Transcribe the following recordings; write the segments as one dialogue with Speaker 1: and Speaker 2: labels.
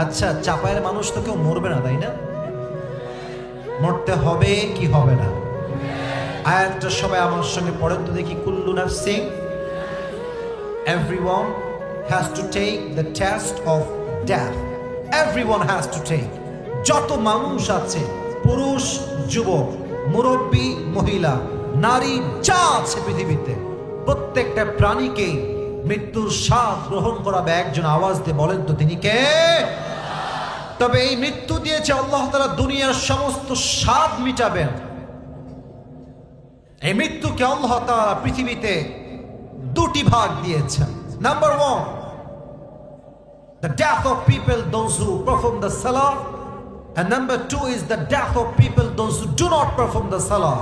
Speaker 1: আচ্ছা, চাপায়ের মানুষ তো কেউ মরবে না, তাই না? মরতে হবে কি হবে না? আয়াতটা সবাই আমার সঙ্গে পড়েন তো দেখি। কুল্লু নাফসিন, everyone has to take the test of death. Everyone has to take. যত মানুষ আছে, পুরুষ, যুবক, মুরব্বী, মহিলা, নারী, যা আছে পৃথিবীতে, প্রত্যেকটা প্রাণীকে মৃত্যুর স্বাদ গ্রহণ করাবে একজন। আওয়াজ দিয়ে বলেন তো তিনি কে? তবে এই মৃত্যু দিয়েছে আল্লাহ তাআলা দুনিয়ার সমস্ত স্বাদ মিটাবেন। এই মৃত্যুকে আল্লাহ তাআলা পৃথিবীতে দুটি ভাগ দিয়েছেন। Number 1, the death of people those who perform the salah, and number 2 is the death of people those who do not perform the salah.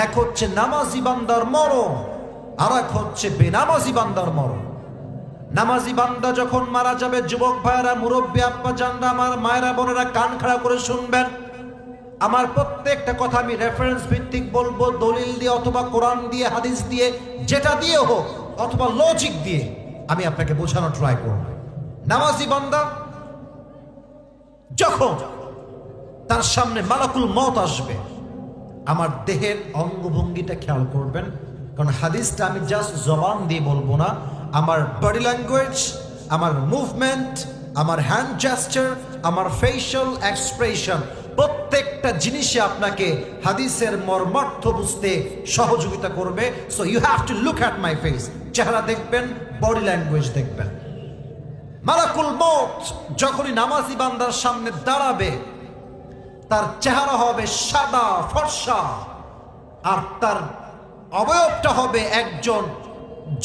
Speaker 1: এক হচ্ছে নামাজি বান্দার মরণ, আর এক হচ্ছে বেনামাজি বান্দার মরণ। নামাজি বান্দা যখন মারা যাবে, যুবক ভাইরা, মুরব্বী আব্বা জানরা, আমার মায়েরা বোনেরা, কান খাড়া করে শুনবেন। আমার প্রত্যেকটা কথা আমি রেফারেন্স ভিত্তিক বলবো, দলিল দিয়ে অথবা কোরআন দিয়ে, হাদিস দিয়ে, যেটা দিয়ে হোক, অথবা লজিক দিয়ে আমি আপনাকে বোঝানো ট্রাই করব। নামাজি বান্দা যখন তার সামনে মালাকুল মউত আসবে, আমার দেহের অঙ্গভঙ্গিটা খেয়াল করবেন, কারণ হাদিসটা আমি জাস্ট জবান দিয়ে বলবো না। আমার বডি ল্যাঙ্গুয়েজ, আমার মুভমেন্ট, আমার হ্যান্ড জেস্টার, আমার ফেশিয়াল এক্সপ্রেশন, প্রত্যেকটা জিনিসে আপনাকে হাদিসের মর্মার্থ বুঝতে সহযোগিতা করবে। So you have to look at my face. চেহারা দেখবেন, বডি ল্যাঙ্গুয়েজ দেখবেন। মালাকুল মউত যখনই নামাজি বান্দার সামনে দাঁড়াবে, তার চেহারা হবে সাদা ফর্সা, আর তার অবয়বটা হবে একজন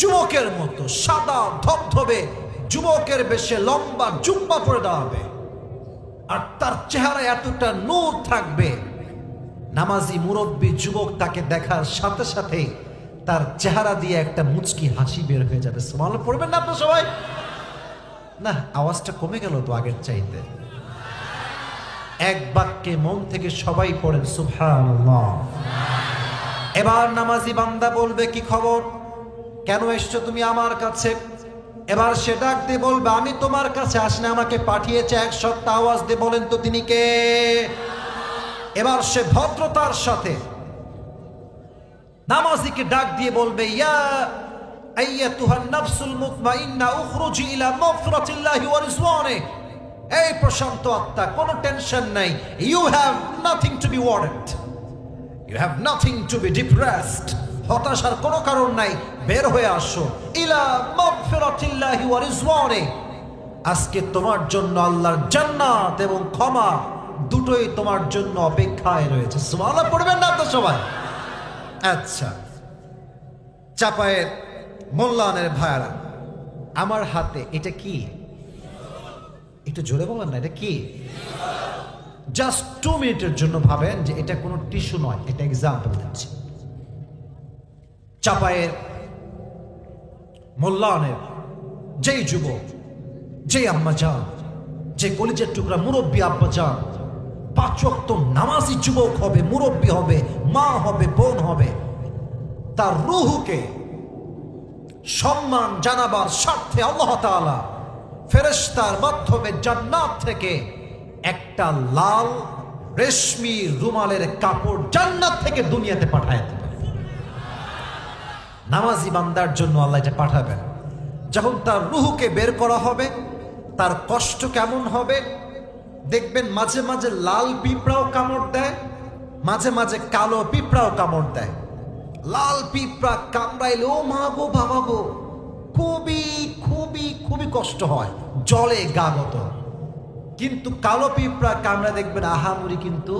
Speaker 1: যুবকের মতো, সাদা ধবধবে যুবকের বেশে লম্বা জুব্বা পরে দাঁড়াবে, আর তার চেহারায় এতটা নূর থাকবে, নামাজি মুরব্বী যুবক তাকে দেখার সাথে সাথে তার চেহারা দিয়ে একটা মুচকি হাসি বের হয়ে যাবে। সুবহানাল্লাহ পড়বেন না আপনারা সবাই? না, আওয়াজটা কমে গেল তো আগের চাইতে। এক বাক্যে মন থেকে সবাই পড়েন সুবহানাল্লাহ। এবার নামাজি বান্দা বলবে, কি খবর, কেন এসছো তুমি আমার কাছে? এবার সে ডাক দিয়ে বলবে, আমি তোমার কাছে আসলে আমাকে পাঠিয়েছে এক সত্তা। আওয়াজ দিয়ে বলেন তো তিনি কে? এবার সে ভদ্রতার সাথে নামাজিকে ডাক দিয়ে বলবে, ইয়া আইয়াতুহান নাফসুল মুতমাইন্না উখরুজি ইলা মাগফিরাতিল্লাহি ওয়া রিজওয়ানিহি। এই প্রশান্ত আত্মা, কোনো টেনশন নাই। You have nothing to be worried, you have nothing to be depressed. হতাশার কোনো কারণ নাই, বের হয়ে আসো। ইলা মাগফিরাতিল্লাহি ওয়া রিজওয়ানিহি। আজকে তোমার জন্য আল্লাহর জান্নাত এবং ক্ষমা দুটোই তোমার জন্য অপেক্ষায় রয়েছে। সুবহানাল্লাহ পড়বেন না আপনারা সবাই? আচ্ছা, চাপায়ের মোল্লানের ভাইয়ারা, আমার হাতে এটা কি? একটু জোরে বলেন না, এটা কি? জাস্ট 2 মিনিটের জন্য ভাবেন যে এটা কোনো টিস্যু নয়, এটা এক্সাম্পল দিচ্ছি। চাপায়ের মোল্লানের যেই যুবক, যেই আম্মা যান, যে কলিজার টুকরা মুরব্বী আব্বা যান, 5 ওয়াক্ত নামাজি যুবক হবে, মুরব্বী হবে, মা হবে, বোন হবে, তার রূহকে সম্মান জানাবার স্বার্থে আল্লাহ তাআলা ফেরেশতার মাধ্যমে জান্নাত থেকে একটা লাল রেশমি রুমালের কাপড় জান্নাত থেকে দুনিয়াতে পাঠায় দেবেন। নামাজি বান্দার জন্য আল্লাহ এটা পাঠাবেন। যখন তার রূহকে বের করা হবে, তার কষ্ট কেমন হবে দেখবেন। মাঝে মাঝে লাল পিঁপড়াও কামড় দেয়, মাঝে মাঝে কালো পিঁপড়াও কামড় দেয়। লাল পিঁপড়া কামড়াইলে ও মা গো বাবা গো, খুবই খুবই খুবই কষ্ট হয়, জলে গাগত। কিন্তু কালো পিঁপড়া কামড়া দেখবেন আহামরি কিন্তু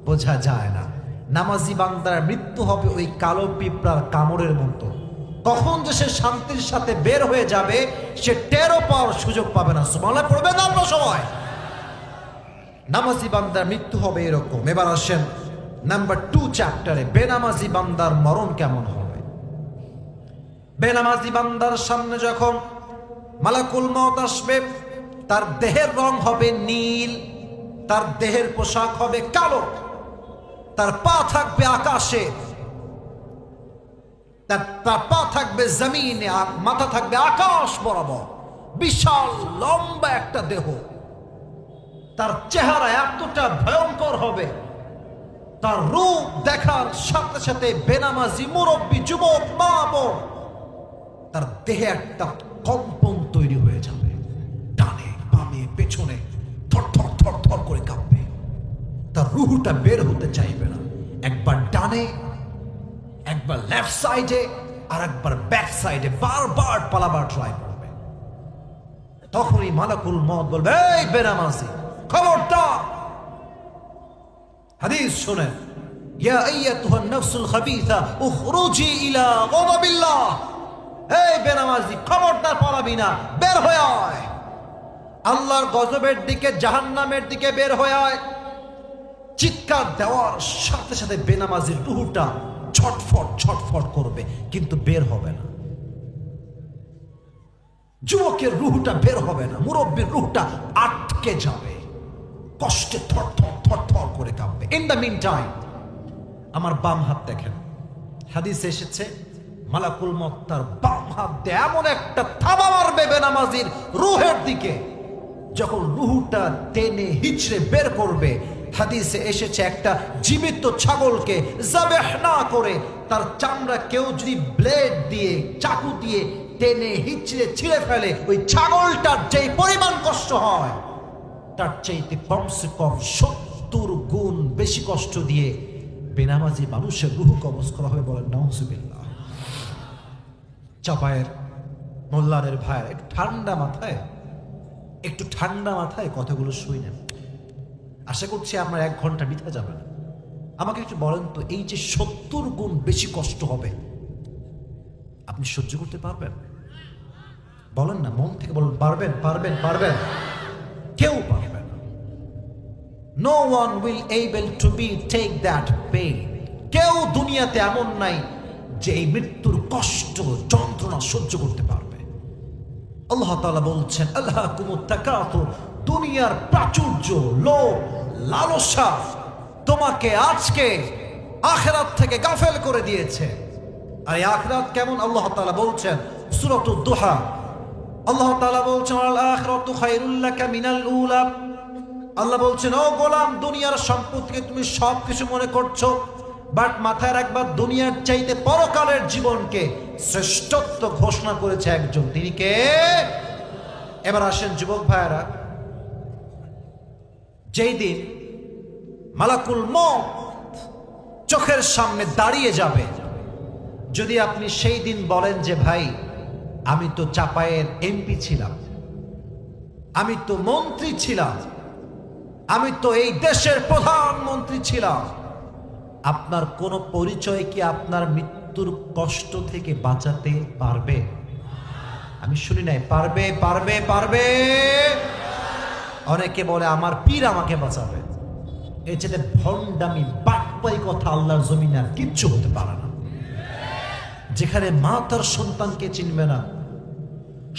Speaker 1: বোঝা যায় না। নামাজি বান্দার মৃত্যু হবে ওই কালো পিঁপড়ার কামড়ের মতো। কখন যে সে শান্তির সাথে বের হয়ে যাবে সে টেরও পাওয়ার সুযোগ পাবে না। সুবহানাল্লাহ পড়বেন না আপনারা সবাই? নামাজি বান্দার মৃত্যু হবে এরকম। এবার আসেন নাম্বার 2 চ্যাপ্টারে, বেনামাজি বান্দার মরণ কেমন হবে। বেনামাজি বান্দার সামনে যখন মালাকুল মউত আসবে, তার দেহের রং হবে নীল, তার দেহের পোশাক হবে কালো, তার পা থাকবে আকাশে, তার পা থাকবে জমিনে, মাথা থাকবে আকাশ বরাবর, বিশাল লম্বা একটা দেহ। তার চেহারা এতটা ভয়ঙ্কর হবে, তার রূপ দেখার সাথে সাথে বেনামাজি মুরব্বী যুবক মা বোন তার দেহে একটা কম্পন তৈরি হয়ে যাবে, ডানে বামে পেছনে থর থর থর থর করে কাঁপবে, তার রুহটা বের হতে চাইবে না। একবার ডানে, একবার লেফট সাইডে, আর একবার ব্যাক সাইডে বারবার পালাবার ট্রাই করবে। তখনই মালাকুল মউত বলবে, এই বেনামাজি খবরদার। হাদিস শুনেন, ইয়া আইয়াতুহান নাফসুল খাবিসা উখরুজি ইলা গাদাবিল্লাহ, এই বেনামাজি খবরদার পালাবি না, বের হয়ে আয়, আল্লাহর গজবের দিকে, জাহান্নামের দিকে বের হয়ে আয়। চিৎকার দেওয়ার সাথে সাথে বেনামাজির রুহটা ছটফট ছটফট করবে, কিন্তু বের হবে না। যুবকের রুহটা বের হবে না, মুরব্বীর রুহটা আটকে যাবে, কষ্টে থর থর থর থর করে কাঁপবে। ইন দ্য মিন টাইম আমার বাম হাত দেখেন, হাদিসে এসেছে মালাকুল মউত তার বাম হাত দিয়ে এমন একটা থাবা মারবে বেনামাজির রুহের দিকে, যখন রুহটা টেনে হিচড়ে বের করবে। হাদিসে এসেছে একটা জীবিত ছাগলকে যাবেহ না করে তার চামড়া কেউ যদি ব্লেড দিয়ে, চাকু দিয়ে টেনে হিচড়ে ছিঁড়ে ফেলে, ওই ছাগলটার যেই পরিমাণ কষ্ট হয় তার চাইতে কমসে কম 70 গুণ বেশি কষ্ট দিয়ে বেনামাজি মানুষের রুহ কবজ করা হবে। বলেন নাউজুবিল্লাহ। চাপায়ের মোল্লারের ভাইয়ের একটু ঠান্ডা মাথায় কথাগুলো শুনেন। আশা করছি আপনার 1 ঘন্টা বৃথা যাবে না। আমাকে একটু বলেন তো, এই যে 70 গুণ বেশি কষ্ট হবে, আপনি সহ্য করতে পারবেন? বলেন না, মন থেকে বলেন, পারবেন পারবেন পারবেন। কেউ পারবে না। No one will able to be take that pain. কেউ দুনিয়াতে এমন নাই যে এই মৃত্যুর কষ্ট যন্ত্রণা সহ্য করতে পারবে। আল্লাহ তাআলা বলছেন, আলহাকুমুত তাকাতুর, দুনিয়ার প্রাচুর্য, লোভ, লালসা তোমাকে আজকে আখিরাত থেকে গাফেল করে দিয়েছে। আর এই আখিরাত কেমন? আল্লাহ তাআলা বলছেন সূরাতুদ দুহা, আল্লাহ তাআলা বলছেন, আল আখিরাতু খায়রুল লাকা মিনাল উলা। আল্লাহ বলছেন, ও গোলাম, দুনিয়ার সম্পদকে তুমি সবকিছু মনে করছো, বাট মাথায় রাখবা দুনিয়ার চাইতে পরকালের জীবনকে শ্রেষ্ঠত্ব ঘোষণা করেছে একজন, তিনি কে? এবার আসেন যুবক ভাইয়েরা, যেই দিন মালাকুল মউত চোখের সামনে দাঁড়িয়ে যাবে, যদি আপনি সেই দিন বলেন যে ভাই আমি তো চাপায়ের এমপি ছিলাম, আমি তো মন্ত্রী ছিলাম, আমি তো এই দেশের প্রধানমন্ত্রী ছিলাম, আপনার কোনো পরিচয় কি আপনার মৃত্যুর কষ্ট থেকে বাঁচাতে পারবে? আমি শুনি নাই পারবে পারবে পারবে। অনেকে বলে আমার পীর আমাকে বাঁচাবে। এই যে ভণ্ডামি বাটপাই কথা আল্লাহর জমিনে আর কিচ্ছু হতে পারে না। যেখানে মা তার সন্তানকে চিনবে না,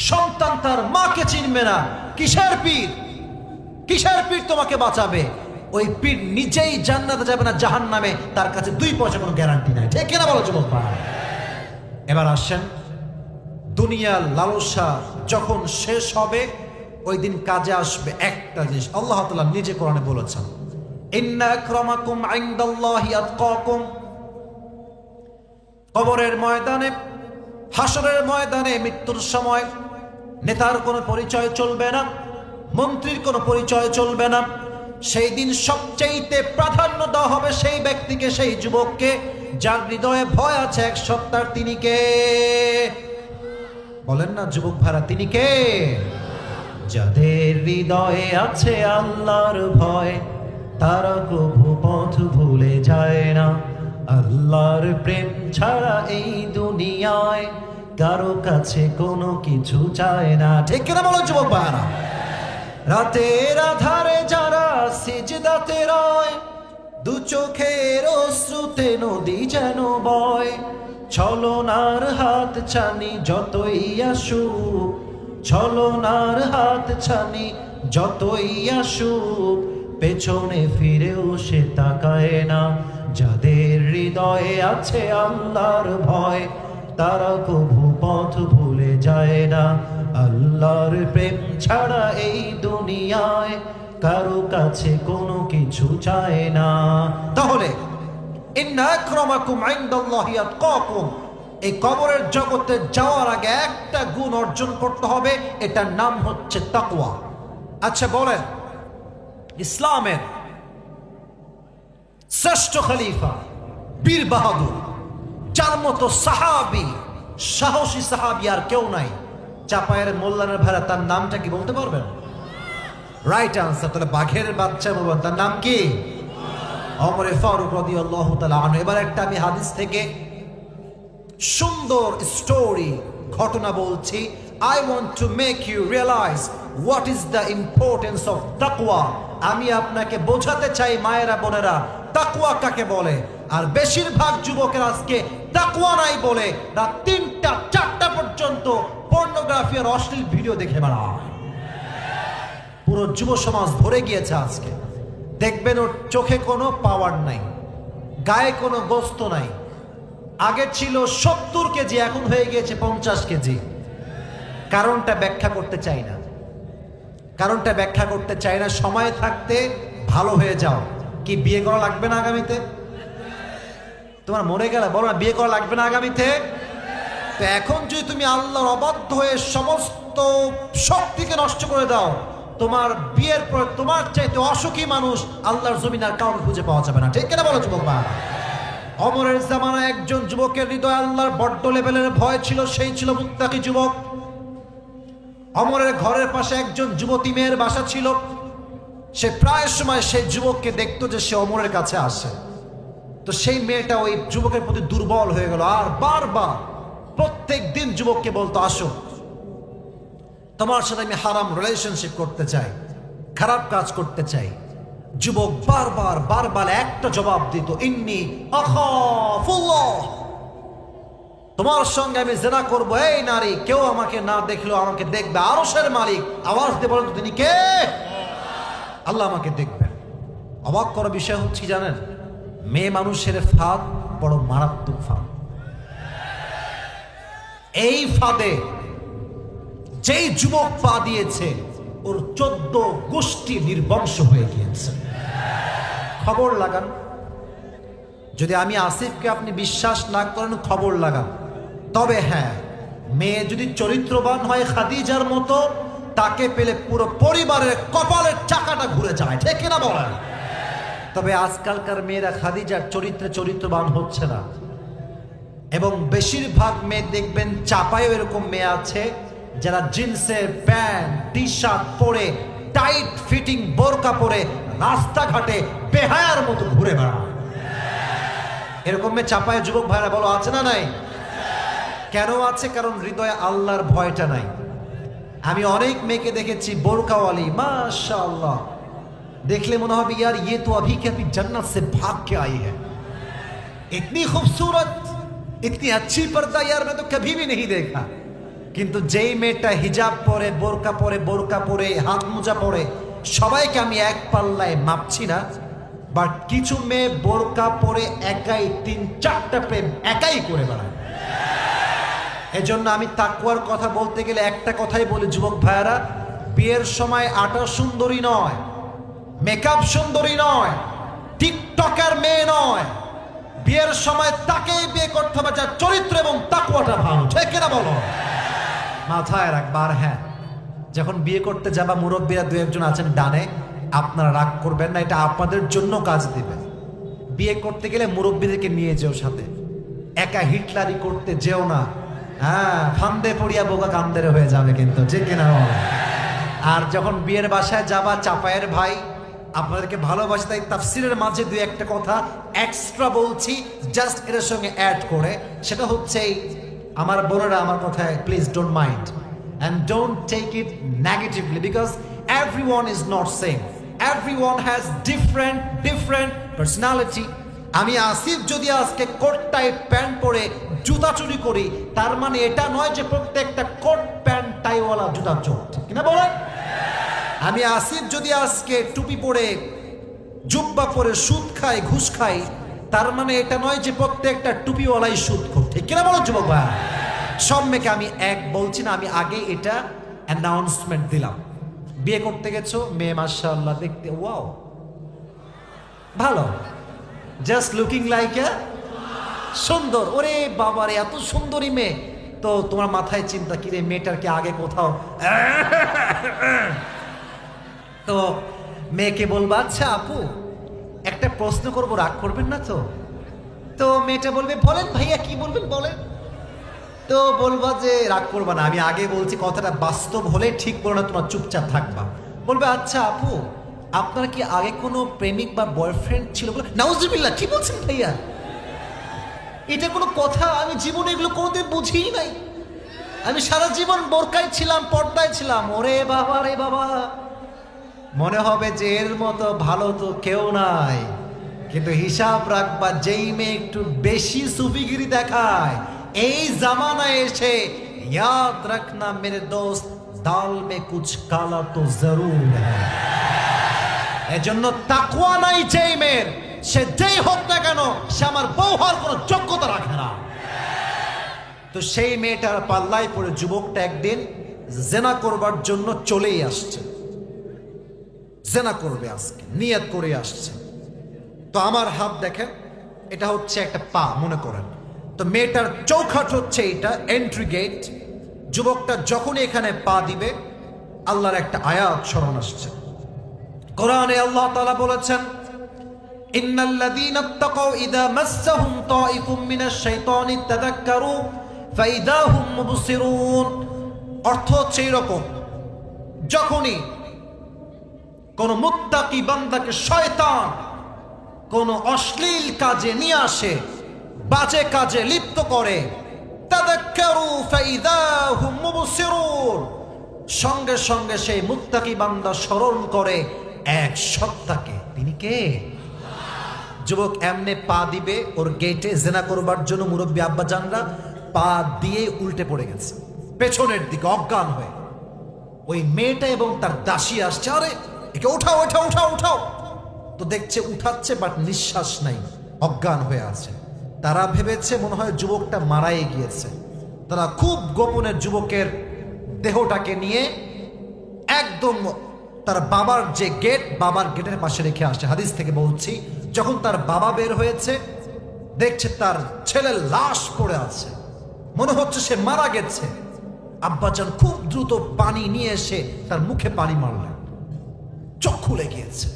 Speaker 1: সন্তান তার মাকে চিনবে না, কিসের পীর? কিসের পীর তোমাকে বাঁচাবে? ওই পীর নিজেই জান্নাতে যাবে না জাহান্নামে, তার কাছে 2 পয়সা কোনো গ্যারান্টি নাই। ঠিক কিনা বলো যুবক ভাই? এবার আসেন, দুনিয়ার লালসা যখন শেষ হবে, ওই দিন কাজে আসবে একটা জিনিস। আল্লাহ তাআলা নিজে কোরআনে বলেছেন, ইন্না আকরামাকুম ইনদাল্লাহি আতকাকুম। কবরের ময়দানে, হাসরের ময়দানে, মৃত্যুর সময় নেতার কোনো পরিচয় চলবে না, মন্ত্রীর কোনো পরিচয় চলবে না। সেই দিন সবচেয়ে প্রাধান্য দেওয়া হবে সেই ব্যক্তিকে, সেই যুবককে যার হৃদয়ে ভয় আছে এক সত্তার। তিনি কে? বলেন না যুবক ভাইরা, তিনি কে? যাদের হৃদয়ে আছে আল্লাহর ভয়, তারা কভু পথ ভুলে যায় না। আল্লাহর প্রেম ছাড়া এই দুনিয়ায় কারো কাছে কোনো কিছু চায় না। ঠিক কিনা বলো যুবক ভাইরা? রাতের আধারে যারা সিজদাতে রয়, 2 চোখের অশ্রুতে নদী যেন বয়। ছলনার হাত ছানি যতই আসুক, ছলনার হাত ছানি যতই আসুক, পেছনে ফিরেও সে তাকায় না। যাদের হৃদয়ে আছে আল্লাহর ভয়, তারা কভু পথ ভুলে যায় না। আল্লাহর প্রেম ছাড়া এই দুনিয়ায় কারো কাছে কোনো কিছু চায় না। তাহলে ইন্না আকরামাকুম ইনদাল্লাহি আতকাকুম, এই কবরের জগতে যাওয়ার আগে একটা গুণ অর্জন করতে হবে, এটার নাম হচ্ছে তাকওয়া। আচ্ছা বলেন, ইসলামের শ্রেষ্ঠ খলিফা বীর বাহাদুর, যার মতো সাহাবী, সাহসী সাহাবী আর কেউ নাই, চাপায়ের মোল্লানের ভাড়া, তার নামটা কি বলতে পারবেন? Right answer. তাহলে বাঘের বাচ্চা বলবেন, তার নাম কি? ওমর ফারুক রাদিয়াল্লাহু তাআলা আনহু। এবার একটা আমি হাদিস থেকে সুন্দর স্টোরি, ঘটনা বলছি। I want to make you realize what is the importance of taqwa. আমি আপনাকে বোঝাতে চাই মায়েরা বোনেরা, তাকওয়া কাকে বলে। আর বেশিরভাগ যুবকের আজকে তাকওয়া নাই বলে রাত 3টা 4টা পর্যন্ত পর্নোগ্রাফি আর অশ্লীল ভিডিও দেখে বেড়ায়। পুরো যুব সমাজ ভরে গিয়েছে আজকে। দেখবেন ওর চোখে কোনো পাওয়ার নাই, গায়ে কোনো গোস্ত নাই। আগে ছিল 70 কেজি, এখন হয়ে গিয়েছে 50 কেজি। কারণটা ব্যাখ্যা করতে চাই না, কারণটা ব্যাখ্যা করতে চাই না। সময় থাকতে ভালো হয়ে যাও। কি বিয়ে করা লাগবে না আগামীতে? তোমার মরে গেলে বলো না, বিয়ে করা লাগবে না আগামীতে? তো এখন যদি তুমি আল্লাহর অবাধ্য হয়ে সমস্ত শক্তিকে নষ্ট করে দাও, তোমার বিয়ের পর তোমার চাইতে অসুখী মানুষ আল্লাহর জমিন আর কাউকে খুঁজে পাওয়া যাবে না। ঠিক কিনা বলো যুবক ভাই? ওমরের জামানায় একজন যুবকের হৃদয়ে আল্লাহর বড্ড লেভেলের ভয় ছিল, সেই ছিল মুত্তাকি যুবক। ওমরের ঘরের পাশে একজন যুবতী মেয়ের বাসা ছিল। সে প্রায় সময় সেই যুবককে দেখতো যে সে ওমরের কাছে আসে। তো সেই মেয়েটা ওই যুবকের প্রতি দুর্বল হয়ে গেল, আর বারবার প্রত্যেক দিন যুবককে বলতো, আসো তোমার সাথে আমি হারাম রিলেশনশিপ করতে চাই, খারাপ কাজ করতে চাই। যুবক বারবার বারবার একটা জবাব দিত, ইন্নী আখাফুল্লাহ, তোমার সঙ্গে আমি জিনা করব। এই নারী, কেউ আমাকে না দেখলেও আমাকে দেখবে আরশের মালিক। আওয়াজ দিয়ে বলেন তো তিনি কে? আল্লাহ আমাকে দেখবেন। অবাক করার বিষয় হচ্ছে জানেন, মেয়ে মানুষের ফাঁদ বড় মারাত্মক ফাঁদ। এই ফাঁদে যেই যুবক পা দিয়েছে ওর 14 গোষ্ঠী নির্বংশ হয়ে গিয়েছে। খবর লাগান, যদি আমি আসিফকে আপনি বিশ্বাস না করেন খবর লাগান। তবে হ্যাঁ, মেয়ে যদি চরিত্রবান হয় খাদিজার মতো, তাকে পেলে পুরো পরিবারের কপালের চাকাটা ঘুরে যায়। ঠিক কিনা বলেন? তবে আজকালকার মেয়েরা খাদিজার চরিত্রে চরিত্রবান হচ্ছে না। এবং বেশিরভাগ মেয়ে দেখবেন, চাপায়ও এরকম মেয়ে আছে যারা জিন্সের প্যান্ট টি শার্ট পরে, টাইট ফিটিং বোরকা পরে রাস্তাঘাটে বেহায়ার মতো ঘুরে বেড়ায়। এরকম মেয়ে চাপায় যুবক ভাইরা বলো, আছে না নাই? কেন আছে? কারণ হৃদয়ে আল্লাহর ভয়টা নাই। আমি অনেক মেয়েকে দেখেছি বোরকাওয়ালি, মাশাআল্লাহ, দেখলে মনে হবে यार ये तो अभी के अभी जन्नत से भाग के आई है, इतनी खूबसूरत, इतनी अच्छी पर्दा यार मैं तो कभी भी नहीं देखा। কিন্তু যেই মেয়েটা হিজাব পরে, বোরকা পরে, হাত মোজা পরে, সবাইকে আমি এক পাল্লায় মাপছি না, বাট কিছু মেয়ে বোরকা পরে একাই 3-4টা প্রেম একাই করে বেড়ায়। এজন্য আমি তাকওয়ার কথা বলতে গেলে একটা কথাই বলি যুবক ভাইয়ারা, বিয়ের সময় আটা সুন্দরী নয়, মেকআপ সুন্দরী নয়, টিকটকার মেয়ে নয়। বিয়ের সময় তাকেই বিয়ে করতে হবে যার চরিত্র এবং তাকওয়াটা ভালো। ঠিক কিনা বলো? মাথায় রাখবার। হ্যাঁ, যখন বিয়ে করতে যাবা, মুরব্বীরা 2-1 জন আছেন ডানে, আপনারা রাগ করবেন না, এটা আপনাদের জন্য কাজ দিবে। বিয়ে করতে গেলে মুরব্বীদেরকে নিয়ে যেও সাথে, একা হিটলারি করতে যেও না। হ্যাঁ, ফান্দে পড়িয়া বোকা কান্দের হয়ে যাবে কিন্তু। ঠিক কিনা? আর যখন বিয়ের বাসায় যাবা, চাপায়ের ভাই আপনাদেরকে ভালোবাসে, তাই তাফসিরের মাঝে 2-1টা কথা এক্সট্রা বলছি, জাস্ট এর সঙ্গে অ্যাড করে। সেটা হচ্ছে, আমার বোনেরা আমার কথায় please don't mind and don't take it negatively, because everyone is not same, everyone has different personality. আমি আসিফ যদি আজকে কোট টাইপ প্যান্ট পরে জুতা চুরি করি, তার মানে এটা নয় যে প্রত্যেকটা কোট প্যান্ট টাইওয়ালা জুতা চোর। ঠিক কিনা বলেন? আমি আসিফ যদি আজকে টুপি পরে, জুব্বা পরে সুদ খাই, ঘুষ খাই, তার মানে এটা নয় যে প্রত্যেকটা টুপিওয়ালাই সুদখোর। ঠিক কিনা বলো যুবক ভাই? সব মেয়েকে আমি এক বলছি না, আমি আগে এটা অ্যানাউন্সমেন্ট দিলাম। বিয়ে করতে গেছো, মেয়ে মাশাআল্লাহ দেখতে ওয়াও ভালো, জাস্ট লুকিং লাইক এ সুন্দর, ওরে বাবারে এত সুন্দরী মেয়ে, তো তোমার মাথায় চিন্তা কি রে মেয়েটার কি আগে কোথাও তো মেয়েকে বলবা আচ্ছা আপু একটা প্রশ্ন করবো, রাগ করবেন না তো? তো মেয়েটা বলবে বলেন ভাইয়া কি বলবেন বলেন। তো বলবা যে রাগ করবা না, আমি আগে বলছি কথাটা বাস্তব হলে ঠিক বলো না, তোমার চুপচাপ থাকবা। বলবে আচ্ছা আপু আপনার কি আগে কোনো প্রেমিক বা বয়ফ্রেন্ড ছিল? বলে নাউজুবিল্লাহ, কি বলছেন ভাইয়া, এটা কোনো কথা? আমি জীবনে এগুলো কোনোদিন বুঝিই নাই, আমি সারা জীবন বোরকায় ছিলাম, পর্দায় ছিলাম। ওরে বাবা রে বাবা, মনে হবে যে এর মতো ভালো তো কেউ নাই, কিন্তু হিসাব রাখবা যেই মেয়ে একটু বেশি সুফিগিরি দেখায় এই জামানায় এসে, ইয়াদ রাখনা মেরে দোস্ত দাল মে কুছ কালা তো জরুর হ্যায়। এজন্য তাকওয়া নাই যেই মেয়ের, সে যেই হোক না কেন সে আমার বউ হওয়ার কোনো যোগ্যতা রাখে না। তো সেই মেয়েটার পাল্লায় পড়ে যুবকটা একদিন জেনা করবার জন্য চলেই আসছে, জেনা করবে আজকে নিয়ত করে আসছে। তো আমার হাত দেখেন, এটা হচ্ছে একটা পা মনে করেন, তো মেয়েটার চৌখাট হচ্ছে এটা এন্ট্রি গেট। যুবকটা যখনই এখানে পা দিবে আল্লাহর একটা আয়াত স্মরণ আসছে। কোরআনে আল্লাহ তাআলা বলেছেন ইন্নাল্লাযীনা ইত্তাকাউ ইযা মাসসাহুম তাঈফুম মিনাশ শাইতানি তাযাক্কারু ফাইযা হুম মুবসিরুন। অর্থ হচ্ছে এরকম, যখনই কোন মুত্তাকি বান্দাকে শয়তান কোন অশ্লীল কাজে নিয়ে আসে, বাজে কাজে লিপ্ত করে, তাযাক্কারু ফাইযা হুম মুবসিরুন, সঙ্গে সঙ্গে সেই মুত্তাকি বান্দা স্মরণ করে এক সত্তাকে। তিনি কে? যুবক এমনে পা দিবে ওর গেটে জেনা করবার জন্য, মুরব্বী আব্বা জানরা পা দিয়ে উল্টে পড়ে গেছে পেছনের দিকে অজ্ঞান হয়ে। ওই মেয়েটা এবং তার দাসী আসছে, আরে একে উঠাও উঠাও উঠাও উঠাও। তো দেখছে উঠাচ্ছে বাট নিঃশ্বাস নাই, অজ্ঞান হয়ে আছে। তারা ভেবেছে মনে হয় যুবকটা মারাই গিয়েছে। তারা খুব গোপনে যুবকের দেহটাকে নিয়ে একদম তার বাবার যে গেট, বাবার গেটের পাশে রেখে আসছে। হাদিস থেকে বলছি, যখন তার বাবা বের হয়েছে দেখছে তার ছেলের লাশ পড়ে আছে, মনে হচ্ছে সে মারা গেছে। আব্বাজান খুব দ্রুত পানি নিয়ে এসে তার মুখে পানি মারলেন, চোখ খুলে গিয়েছে।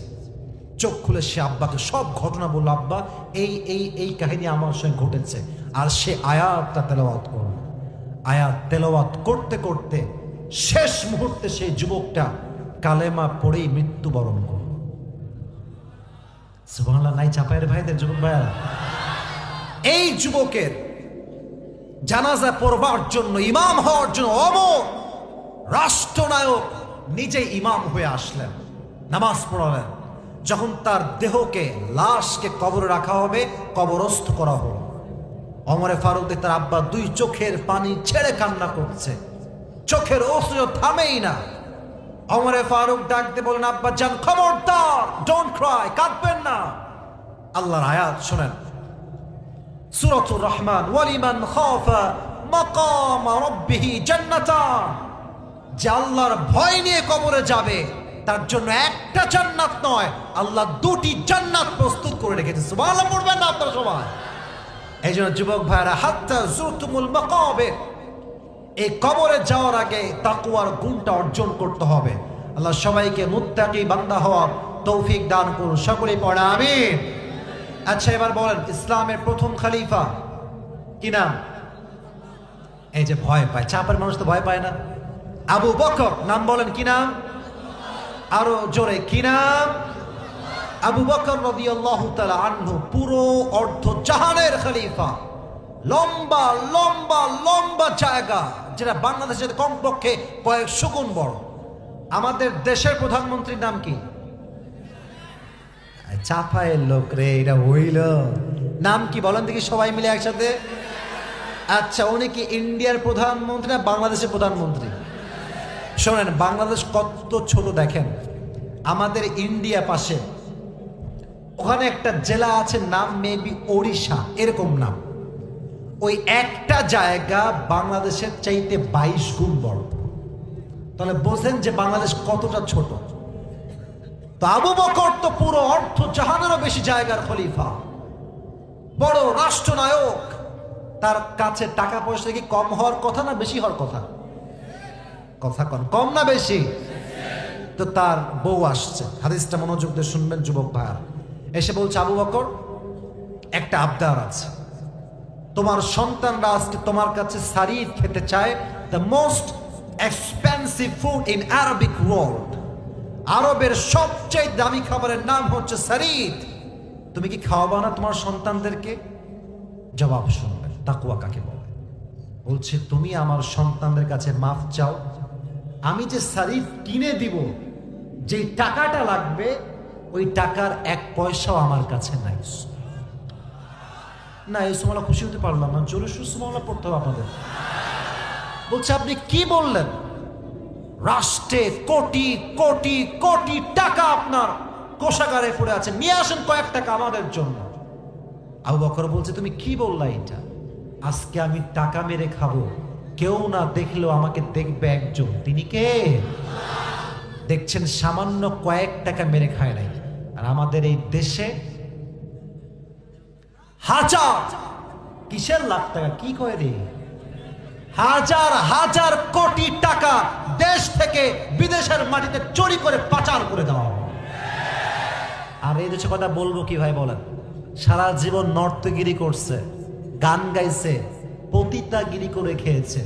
Speaker 1: চোখ খুলে সে আব্বাকে সব ঘটনা বলল, আব্বা এই এই এই কাহিনী আমার সঙ্গে ঘটেছে। আর সে আয়াতটা তেলাওয়াত করল। আয়াত তেলাওয়াত করতে করতে শেষ মুহূর্তে সেই যুবকটা কালেমা পড়েই মৃত্যুবরণ করল। সুবহানাল্লাহ নাই চাপায়ের ভাইদের, যুবক ভাইরা, এই যুবকের জানাজা পড়বার জন্য, ইমাম হওয়ার জন্য অমর রাষ্ট্রনায়ক নিজে ইমাম হয়ে আসলেন, নামাজ পড়ালেন। যখন তার দেহকে, লাশকে কবরে রাখা হবে, কবরস্থ করা হলো, ওমরে ফারুক দেখতে তার আব্বা দুই চোখের পানি ছেড়ে কান্না করছে, চোখের অশ্রু থামেই না। ওমরে ফারুক ডাকতে বলেন, আব্বা জান খবরদার, ডোন্ট ক্রাই, কাঁদবেন না। আল্লাহর আয়াত শোনেন, সূরাতুর রহমান, ওয়ালিমান খাফা মাকাম রাব্বিহি জান্নাতান, যে আল্লাহর ভয় নিয়ে কবরে যাবে তার জন্য একটা জান্নাত নয়, আল্লাহ দুটি জান্নাত প্রস্তুত করে রেখেছে। সুবহানাল্লাহ পড়বেন না আপনারা সবাই? এই জন্য যুবক ভাইরা, হাত্তা যুরতুমুল মাকাবির, এই কবরে যাওয়ার আগে তাকওয়ার গুণটা অর্জন করতে হবে। আল্লাহ সবাইকে মুত্তাকি বান্দা হওয়ার তৌফিক দান করুন, সকলেই পড়ে আমিন। আচ্ছা এবার বলেন, ইসলামের প্রথম খলিফা কি নাম? এই যে ভয় পায়, চাপের মানুষ তো ভয় পায় না। আবু বকর, নাম বলেন কি নাম? আরো জোরে কি নাম? আবু বকর রাদিয়াল্লাহু তাআলা আনহু, পুরো অর্ধ জাহানের খলিফা। লম্বা লম্বা লম্বা জায়গা, যেটা বাংলাদেশের কমপক্ষে কয়েকশো গুণ বড়। আমাদের দেশের প্রধানমন্ত্রীর নাম কি? চাপায়ের লোক রে, এটা হইল নাম কি বলেন দেখি সবাই মিলে একসাথে। আচ্ছা, উনি কি ইন্ডিয়ার প্রধানমন্ত্রী না বাংলাদেশের প্রধানমন্ত্রী? শোনেন, বাংলাদেশ কত ছোট দেখেন, আমাদের ইন্ডিয়া পাশে, ওখানে একটা জেলা আছে নাম মেবি ওড়িশা, এরকম নাম। ওই একটা জায়গা বাংলাদেশের চাইতে 22 গুণ বড়। তাহলে বোঝেন যে বাংলাদেশ কতটা ছোট। তো আবু বকর তো পুরো অর্থ জাহানেরও বেশি জায়গার খলিফা, বড় রাষ্ট্রনায়ক। তার কাছে টাকা পয়সা কি কম হওয়ার কথা না বেশি হওয়ার কথা? কথা কম না বেশি? তো তার বউ আসছে, হাদিসটা মনোযোগ দিয়ে শুনবেন যুবক ভাইয়ার। এসে বলছে, আবু বকর একটা আবদার আছে, তোমার সন্তানরা আজকে তোমার কাছে সারিদ খেতে চায়, the most expensive food in Arabic world. আরবের সবচেয়ে দামি খাবারের নাম হচ্ছে সারিদ। তুমি কি খাওয়াবা না তোমার সন্তানদেরকে? জবাব শুনবেন, তাকওয়া কাকে বলে। বলছে, তুমি আমার সন্তানদের কাছে মাফ চাও, আমি যে সারিদ কিনে দিব, যে টাকাটা লাগবে, ওই টাকার এক পয়সাও আমার কাছে নাই। না, এই সুবহানাল্লাহ খুশি হতে পারলাম না, জোরে সুবহানাল্লাহ পড়তে হবে আপনাদের। বলছে, আপনি কি বললেন? রাষ্ট্রে কোটি কোটি কোটি টাকা আপনার কোষাগারে পড়ে আছে, নিয়ে আসেন কয়েক টাকা আমাদের জন্য। আবু বকর বলছে, তুমি কি বললা এটা? আজকে আমি টাকা মেরে খাবো, কেউ না দেখলেও আমাকে দেখবে একজন, তিনি কে? দেখছেন, সামান্য কয়েক টাকা মেরে খায় নাই। আর আমাদের এই দেশে হাজার, কিসের লাখ টাকা, কি কয়ে রে, হাজার হাজার কোটি টাকা দেশ থেকে বিদেশের মাটিতে চুরি করে পাচার করে দেওয়া হবে। আর এই দেশে কথা বলবো কি ভাই বলেন? সারা জীবন নর্তগিরি করছে, গান গাইছে, পতিতাগিরি করে খেয়েছে,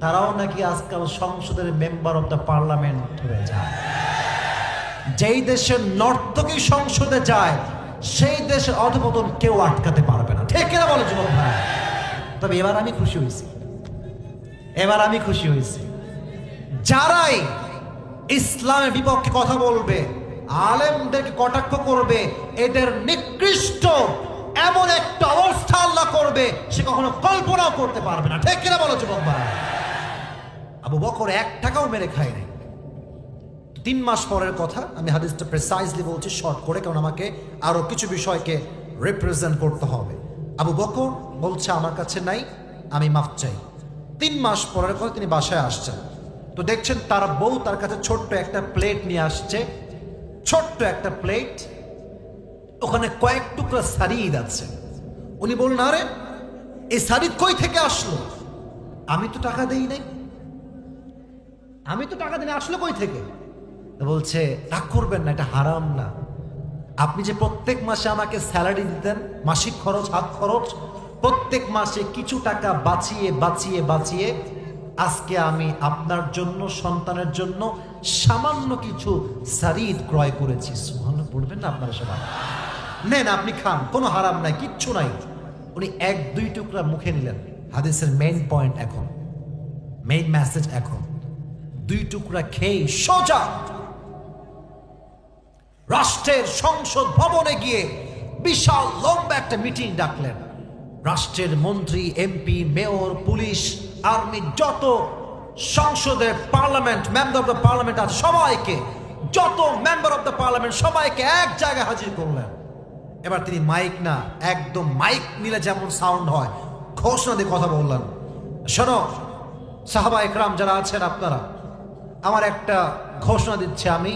Speaker 1: তারাও নাকি আজকাল সংসদের মেম্বার অব দ্য পার্লামেন্ট হয়ে যায়। যেই দেশের নর্তকী সংসদে যায়, সেই দেশের অধপতন কেউ আটকাতে পারবে না, ঠিক কিনা বলে যুবক ভাই? তবে এবার আমি খুশি হয়েছি, এবার আমি খুশি হয়েছি। যারাই ইসলামের বিপক্ষে কথা বলবে, আলেমদেরকে কটাক্ষ করবে, এদের নিকৃষ্ট এমন একটা অবস্থা আল্লাহ করবে, সে কখনো কল্পনাও করতে পারবে না, ঠিক কিনা বলো যুবক ভাই? আবু বকর এক টাকাও মেরে খায় নাই। 3 মাস পরের কথা, আমি হাদিসটা প্রিসাইজলি বলছি শর্ট করে, কারণ আমাকে আরো কিছু বিষয়কে রিপ্রেজেন্ট করতে হবে। আবু বকর বলছে, আমার কাছে নাই, আমি মাফ চাই। 3 মাস পরের কথা, তিনি বাসায় আসছেন। তো দেখছেন তার বউ তার কাছে ছোট্ট একটা প্লেট নিয়ে আসছে, ছোট্ট একটা প্লেট, ওখানে কয়েক টুকরা সারিদ আছে। উনি বললেন, আরে এই সারিদ কই থেকে আসলো? আমি তো টাকা দেই নাই, আমি তো টাকা দিই, আসলো কই থেকে? বলছে, রাগ করবেন না, এটা হারাম না। আপনি যে প্রত্যেক মাসে আমাকে স্যালারি দিতেন, মাসিক খরচ, হাত খরচ, প্রত্যেক মাসে কিছু টাকা বাঁচিয়ে বাঁচিয়ে বাঁচিয়ে আজকে আমি আপনার জন্য, সন্তানের জন্য সামান্য কিছু সারিদ ক্রয় করেছি। সুবহানাল্লাহ পড়বেন না আপনারা সবাই? নেন, আপনি খান, কোনো হারাম নাই, কিচ্ছু নাই। উনি 1-2 টুকরা মুখে নিলেন। হাদিসের মেইন পয়েন্ট এখন, মেইন মেসেজ এখন, 2 টুকরা খেয়ে সোজা রাষ্ট্রের সংসদ ভবনে গিয়ে বিশাল লম্বা একটা মিটিং ডাকলেন। রাষ্ট্রের মন্ত্রী, এমপি, মেয়র, পুলিশ, আর্মি, যত সংসদের parliament member of the parliament আছে সবাইকে, যত মেম্বার অফ দ্য পার্লামেন্ট সবাইকে এক জায়গায় হাজির করলেন। এবার তিনি মাইক না, একদম মাইক নিলে যেমন সাউন্ড হয়, ঘোষণা দিয়ে কথা বললেন। শোনো সাহাবা একরাম যারা আছেন, আপনারা, আমার একটা ঘোষণা দিচ্ছে আমি,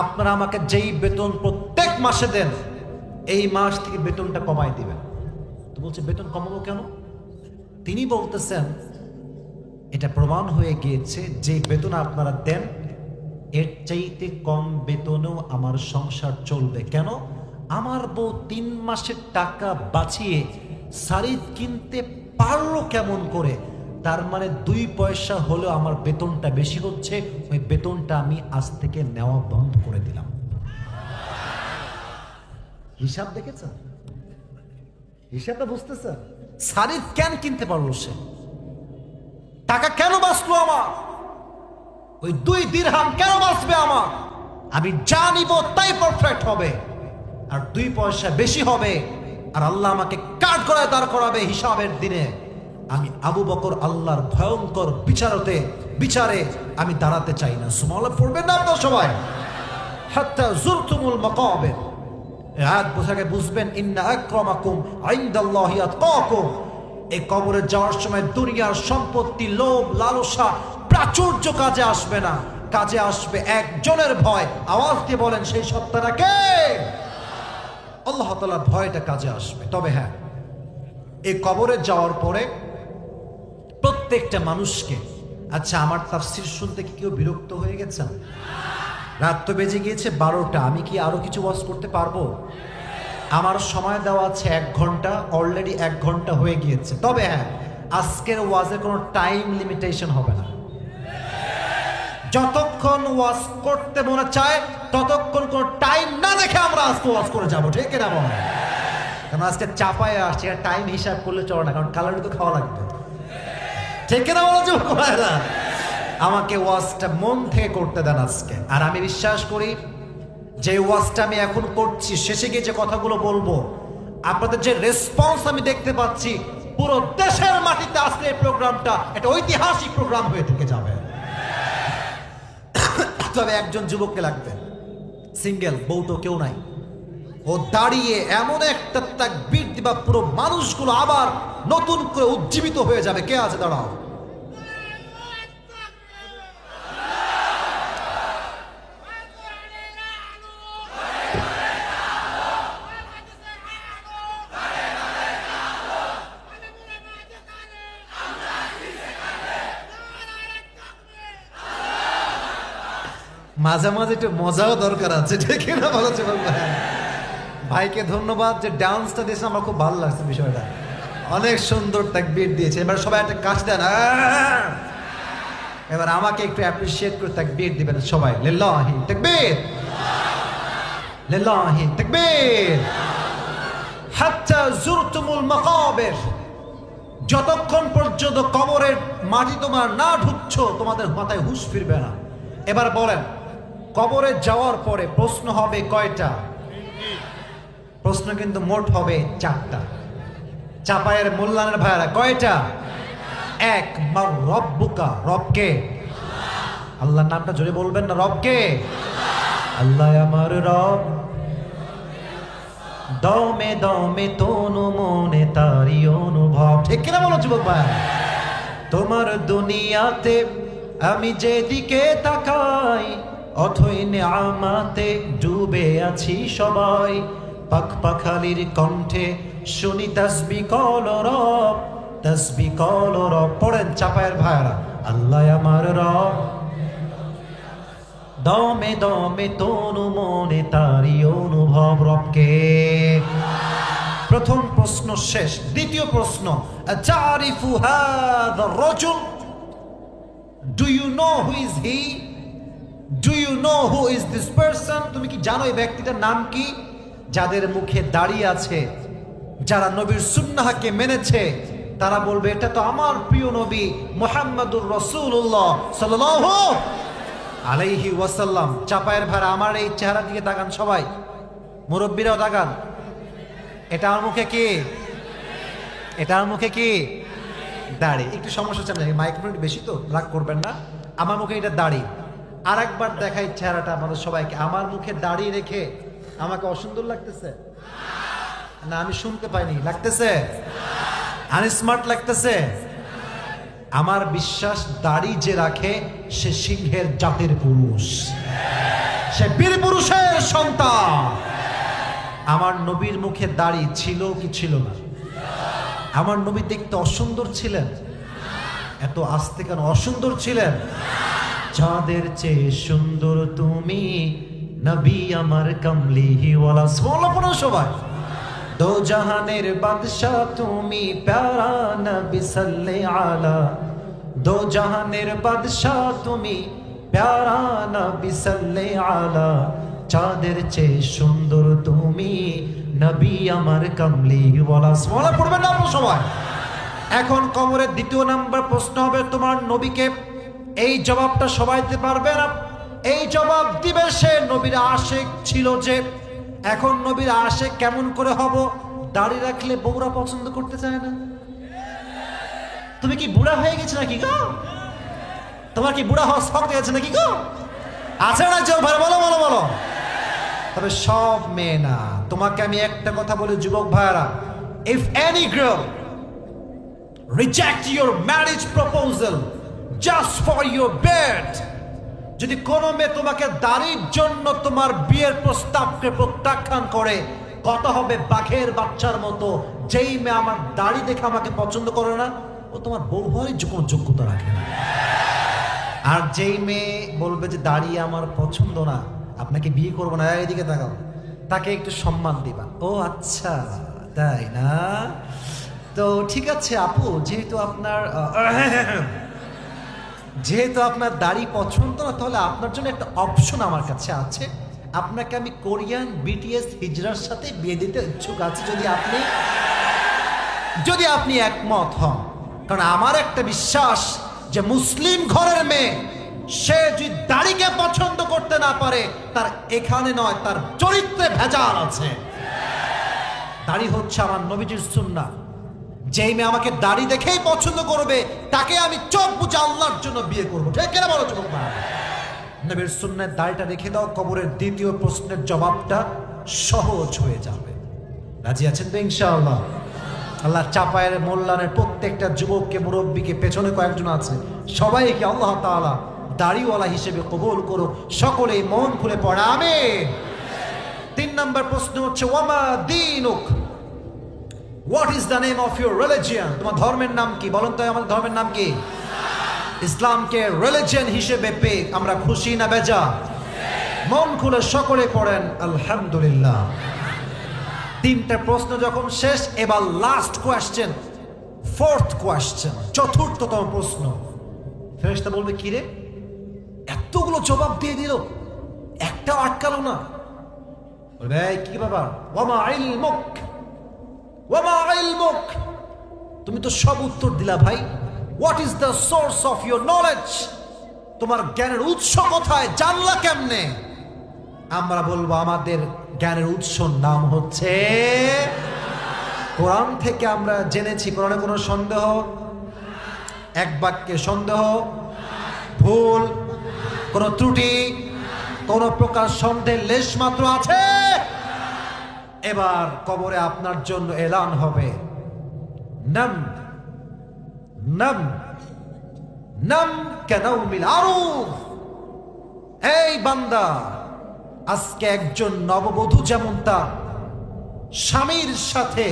Speaker 1: আপনারা আমাকে যেই বেতন প্রত্যেক মাসে দেন, এই মাস থেকে বেতনটা কমাই দিবেন। তো বলছে, বেতন কমাবো কেন? তিনি বলতেছেন, এটা প্রমাণ হয়ে গিয়েছে যে বেতন আপনারা দেন, এর চাইতে কম বেতনেও আমার সংসার চলবে। কেন? আমার বউ 3 মাসের টাকা বাঁচিয়ে সারিদ কিনতে পারলো কেমন করে? তার মানে 2 পয়সা হলেও আমার বেতনটা বেশি হচ্ছে, ওই বেতনটা আমি আজ থেকে নেওয়া বন্ধ করে দিলাম। হিসাব দেখেছেন? হিসাবটা বুঝতেছেন? সারিদ কেন কিনতে পারলো সে? টাকা কেন বাঁচলো আমার? ওই 2 দিরহাম কেন বাঁচবে আমার? আমি যা নিব তাই পারফেক্ট হবে, আর 2 পয়সা বেশি হবে, আর আল্লাহ আমাকে কাঠ গড়ায় দাঁড় করাবে হিসাবের দিনে। আমি আবু বকর আল্লাহর ভয়ঙ্কর বিচারে আমি দাঁড়াতে চাই না। সুবহানাল্লাহ পড়বেন না আপনারা সবাই? হাত্তা যুরতুমুল মাকাবির, আয়াত বোঝাকে বুঝবেন, ইন্না আকরামাকুম ইনদাল্লাহি আতকাকুম। এই কবরে যাওয়ার সময় দুনিয়ার সম্পত্তি, লোভ, লালসা, প্রাচুর্য কাজে আসবে না, কাজে আসবে একজনের ভয়। আওয়াজ দিয়ে বলেন সেই সত্তাটা কে? আল্লাহ তাআলার ভয়টা কাজে আসবে। তবে হ্যাঁ, এই কবরে যাওয়ার পরে প্রত্যেকটা মানুষকে, আচ্ছা আমার তাফসীর শুনতে কি কেউ বিরক্ত হয়ে গেছেন? রাত তো বেজে গিয়েছে 12টা, আমি কি আরো কিছু ওয়াজ করতে পারবো? আমার সময় দেওয়া আছে 1 ঘন্টা, অলরেডি 1 ঘন্টা হয়ে গিয়েছে। তবে হ্যাঁ, আজকের ওয়াজে কোনো টাইম লিমিটেশন হবে না। যতক্ষণ ওয়াজ করতে মনে চায় ততক্ষণ কোনো টাইম না দেখে আমরা আজকে ওয়াজ করে যাবো, ঠিক না বল? কারণ আজকে চাপায় আসছে, টাইম হিসাব করলে চলে না, কারণ কালারি তো খাওয়া লাগবে, ঠিক না বলো? আমাকে ওয়াজটা মন থেকে করতে দেন আজকে। আর আমি বিশ্বাস করি যে ওয়াজটা আমি এখন করছি, শেষে গিয়ে যে কথাগুলো বলবো, আপনাদের যে রেসপন্স আমি দেখতে পাচ্ছি, পুরো দেশের মাটিতে আজকে এই প্রোগ্রামটা একটা ঐতিহাসিক প্রোগ্রাম হয়ে থেকে যাবে। তবে একজন যুবককে লাগবে, সিঙ্গেল, বউ তো কেউ নাই। ও দাঁড়িয়ে এমন একটা তাকবীর দিবা, পুরো মানুষগুলো আবার নতুন করে উজ্জীবিত হয়ে যাবে। কে আছে? দাঁড়াও। মাঝে মাঝে একটু মজাও দরকার আছে, ঠিক না বলো? ভাইকে ধন্যবাদ যে ডান্সটা দিয়েছে, আমার খুব ভালো লাগছে বিষয়টা, অনেক সুন্দর তাকবীর দিয়েছে। এবার সবাই একটা কাজ দেন, এবার আমাকে একটু অ্যাপ্রিসিয়েট করে তাকবীর দিবেন সবাই। লিল্লাহি তাকবীর, লিল্লাহি তাকবীর। হাত্তা যুরতুমুল মাকাবির, যতক্ষণ পর্যন্ত কবরের মাটি তোমার না ঢুকছো তোমাদের মাথায় হুঁশ ফিরবে না। এবার বলেন, কবরে যাওয়ার পরে প্রশ্ন হবে কয়টা? প্রশ্ন কিন্তু মোট হবে 4টা। চাপায়ের মূল্যায়নের ভাইরা কয়টা? 1, মা রব্বুকা, রবকে। আল্লাহর নামটা জোরে বলবেন না, রবকে। আল্লাহ আমার রব, দমে দমে তনু মনে তারি অনুভব, ঠিক কিনা বলো যুবক ভাই? তোমার দুনিয়াতে আমি যেদিকে তাকাই, অথই নেয়ামাতে ডুবে আছি সবাই। পাখ পাখালির কণ্ঠে শুনি তাসবিহ কল রব, তাসবিহ কল রব। পড়েন চাপায়ের ভাইরা, আল্লাহ আমার রব, দমে দমে তনু মনে তারি অনুভব, রবকে। প্রথম প্রশ্ন শেষ। দ্বিতীয় প্রশ্ন, আতারিফু হাযা রাজুল, do you know who is he? Do you know who is this person? তুমি কি জানো এই ব্যক্তিটার নাম কি? যাদের মুখে দাড়ি আছে, যারা নবীর সুন্নাহকে মেনেছে, তারা বলবে এটা তো আমার প্রিয় নবী মুহাম্মাদুর রাসূলুল্লাহ সাল্লাল্লাহু আলাইহি ওয়াসাল্লাম। চাপায়ের ভাড়া আমার এই চেহারা দিকে তাকান সবাই, মুরব্বীরাও তাকান। এটা আমার মুখে কি? এটা আমার মুখে কি? দাড়ি। একটু সমস্যা হচ্ছে, মাইক্রোফোন বেশি তো, রাগ করবেন না। আমার মুখে এটা দাড়ি। আর একবার দেখাই চেহারাটা আমাদের সবাইকে। আমার মুখে দাড়ি রেখে আমাকে অসুন্দর লাগতেছে না? আমি শুনতে পাইনি, লাগতেছে আনস্মার্ট লাগতেছে? আমার বিশ্বাস, দাড়ি যে রাখে সে সিংহের জাতের পুরুষ, সে বীর পুরুষের সন্তান। আমার নবীর মুখে দাড়ি ছিল কি ছিল না? আমার নবী দেখতে অসুন্দর ছিলেন? এত আস্তে কেন অসুন্দর ছিলেন? চাঁদের চেয়ে সুন্দর তুমি নবী আমার কামলিহি ওয়ালা। বলো সবাই, দো জাহানের বাদশাহ তুমি প্যারা নবী সাল্লে আলা, দো জাহানের বাদশাহ তুমি প্যারা নবী সাল্লে আলা, চাঁদের চেয়ে সুন্দর তুমি নবী আমার কামলিহি ওয়ালা। বলা পড়বেন না আপনারা সবাই? এখন কবরের দ্বিতীয় নাম্বার প্রশ্ন হবে তোমার নবীকে। এই জবাবটা সবাই দিতে পারবে না। এই জবাব দিবে সে নবীর আশিক ছিল যে। এখন নবীর আশিক কেমন করে হব? দাড়ি রাখলে বউরা পছন্দ করতে চায় না। তুমি কি বুড়া হয়ে গেছে নাকি গো? তোমার কি বুড়া হওয়া শখ গেছে নাকি গো? আছে না কেউ? ভাই বলো বলো বলো। তবে সব মেয়ে না। তোমাকে আমি একটা কথা বলি যুবক ভাইরা, if any girl reject your marriage proposal, just for your bed. যদি কোনো মেয়ে তোমাকে দাড়ির জন্য তোমার বিয়ের প্রস্তাবকে প্রত্যাখ্যান করে, কথা হবে বাঘের বাচ্চার মতো। যেই মেয়ে আমার দাড়ি দেখে আমাকে পছন্দ করে না, ও তোমার বউ হওয়ারই কোনো যোগ্যতা রাখে না। আর যেই মেয়ে বলবে যে দাড়ি আমার পছন্দ না, আপনাকে বিয়ে করবো না, এদিকে তাকাও, তাকে একটু সম্মান দিবা। ও আচ্ছা তাই না, তো ঠিক আছে আপু, যেহেতু আপনার দাড়ি পছন্দ না, তাহলে আপনার জন্য একটা অপশন আমার কাছে আছে। আপনাকে আমি কোরিয়ান বিটিএস হিজড়ার সাথে বিয়ে দিতে ইচ্ছুক আছি, যদি আপনি একমত হন। কারণ আমার একটা বিশ্বাস যে মুসলিম ঘরের মেয়ে, সে যদি দাড়িকে পছন্দ করতে না পারে, তার এখানে নয়, তার চরিত্রে ভেজাল আছে। দাড়ি হচ্ছে আমার নবীজির সুন্নাহ। যেই মেয়ে আমাকে দাড়ি দেখেই পছন্দ করবে, তাকে আমি চোখ বুঝে আল্লাহর জন্য বিয়ে করবো। ঠিক কিনা বলো যুবক ভাই? নবীর সুন্নাহর দাড়িটা রেখে দাও, কবরের দ্বিতীয় প্রশ্নের জবাবটা সহজ হয়ে যাবে। রাজি আছেন তো ইনশাআল্লাহ? আল্লাহ চাপায়ের মোল্লানের প্রত্যেকটা যুবককে, মুরব্বীকে, পেছনে কয়েকজন আছে, সবাইকে আল্লাহ তাআলা দাড়িওয়ালা হিসেবে কবুল করুক। সকলেই মন খুলে পড়ে আমিন। 3 নম্বর প্রশ্ন হচ্ছে ওয়ামা দীনুক, what is the name of your religion? তোমার ধর্মের নাম কি? বলুন তো আমাদের ধর্মের নাম কি? ইসলামকে রিলিজিয়ন হিসেবে পেয়ে আমরা খুশি না বেজা? মন খুলে সকলে পড়েন আলহামদুলিল্লাহ। 3টা প্রশ্ন যখন শেষ, এবার লাস্ট কোয়েশ্চেন, 4th কোয়েশ্চেন, চতুর্থতম প্রশ্ন। ফেরেশতা বলবে কি রে, এতগুলো জবাব দিয়ে দিল, একটাও আটকালো না। বলবে এই কি বাবা, ওয়ামা ইলমুক, ওয়ামা ইলমুক, তুমি তো সব উত্তর দিলা ভাই। What is the source of your knowledge? তোমার জ্ঞানের উৎস কোথায়, জানলা কেমনে? আমরা বলবো আমাদের জ্ঞানের উৎসর নাম হচ্ছে কোরআন থেকে আমরা জেনেছি। কোরআনে কোনো সন্দেহ, এক বাক্যে সন্দেহ, ভুল, কোনো ত্রুটি, কোনো প্রকার সন্দেহের লেশ মাত্র আছে? এবার কবরে আপনার জন্য এলান হবে, নাম নাম নাম কানাউমিল আরুফ। এই বান্দা, আজকে একজন নববধূ যেমন তার স্বামীর সাথে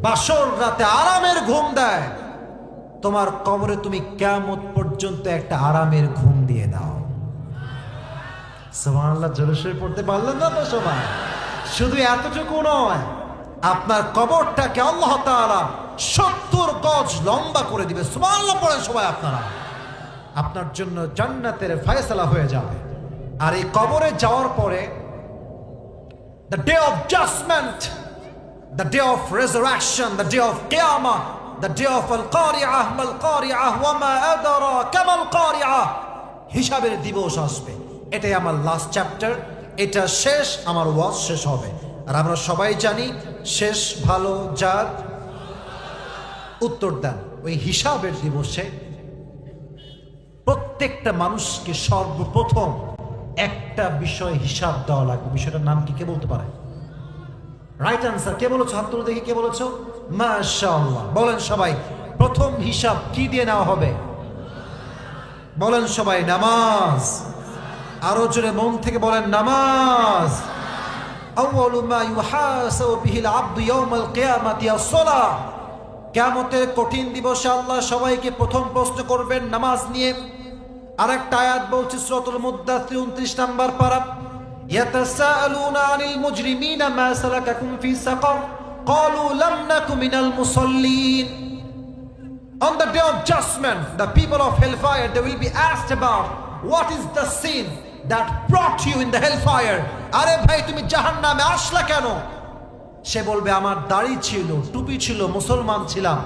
Speaker 1: বাসর রাতে আরামের ঘুম দেয়, তোমার কবরে তুমি কিয়ামত পর্যন্ত একটা আরামের ঘুম দিয়ে দাও। সুবহানাল্লাহ, জোরে পড়তে পারলেন না তো সবাই? শুধু এতটুকু নয়, আপনার কবরটাকে আল্লাহ তাআলা 70 গজ লম্বা করে দিবে। সুবহানাল্লাহ পড়েন সবাই আপনারা। আপনার জন্য জান্নাতের ফয়সালা হয়ে যাবে। আর এই কবরে যাওয়ার পরে the day of judgment, the day of resurrection, the day of qiyamah, the day of al-qari'ah, mal-qari'ah, wa ma adraka mal-qari'ah, হিসাবের দিবস আসবে। এটাই আমার লাস্ট চ্যাপ্টার, এটা শেষ, আমার ওয়াজ শেষ হবে। আর আমরা সবাই জানি শেষ ভালো যার। উত্তর দেন, ওই হিসাবের দিবসে প্রত্যেকটা মানুষকে সর্বপ্রথম একটা বিষয় হিসাব দেওয়া লাগবে। বিষয়টার নাম কি, কে বলতে পারে? রাইট আনসার কে বলেছো? হাত তুলে দেখি কে বলেছো? মাশাআল্লাহ, বলেন সবাই। প্রথম হিসাব কি দিয়ে নেওয়া হবে? বলেন সবাই, নামাজ। আরো জোরে মন থেকে বলেন, নামাজ। আউয়ালু মা ইউহাসাবু বিহিল আবদু ইয়াউমাল কিয়ামাতি আস-সালাহ। কিয়ামতের কঠিন দিবসে আল্লাহ সবাইকে প্রথম প্রশ্ন করবেন নামাজ নিয়ে। আরেকটা আয়াত বলছে সূরাতুল মুদ্দাথির 29 নম্বর পারা, ইয়াতাসাআলুনা আনিল মুজরিমিনা মা সালাকাকুম ফি সাকার ক্বালু লাম নাকু মিনাল মুসাল্লিন। On the day of judgment, the people of hellfire, they will be asked about what is the sin that brought you in the hellfire. আরে ভাই, তুমি জাহান্নামে আসলা কেন? সে বলবে আমার দাড়ি ছিল, টুপি ছিল, মুসলমান ছিলাম,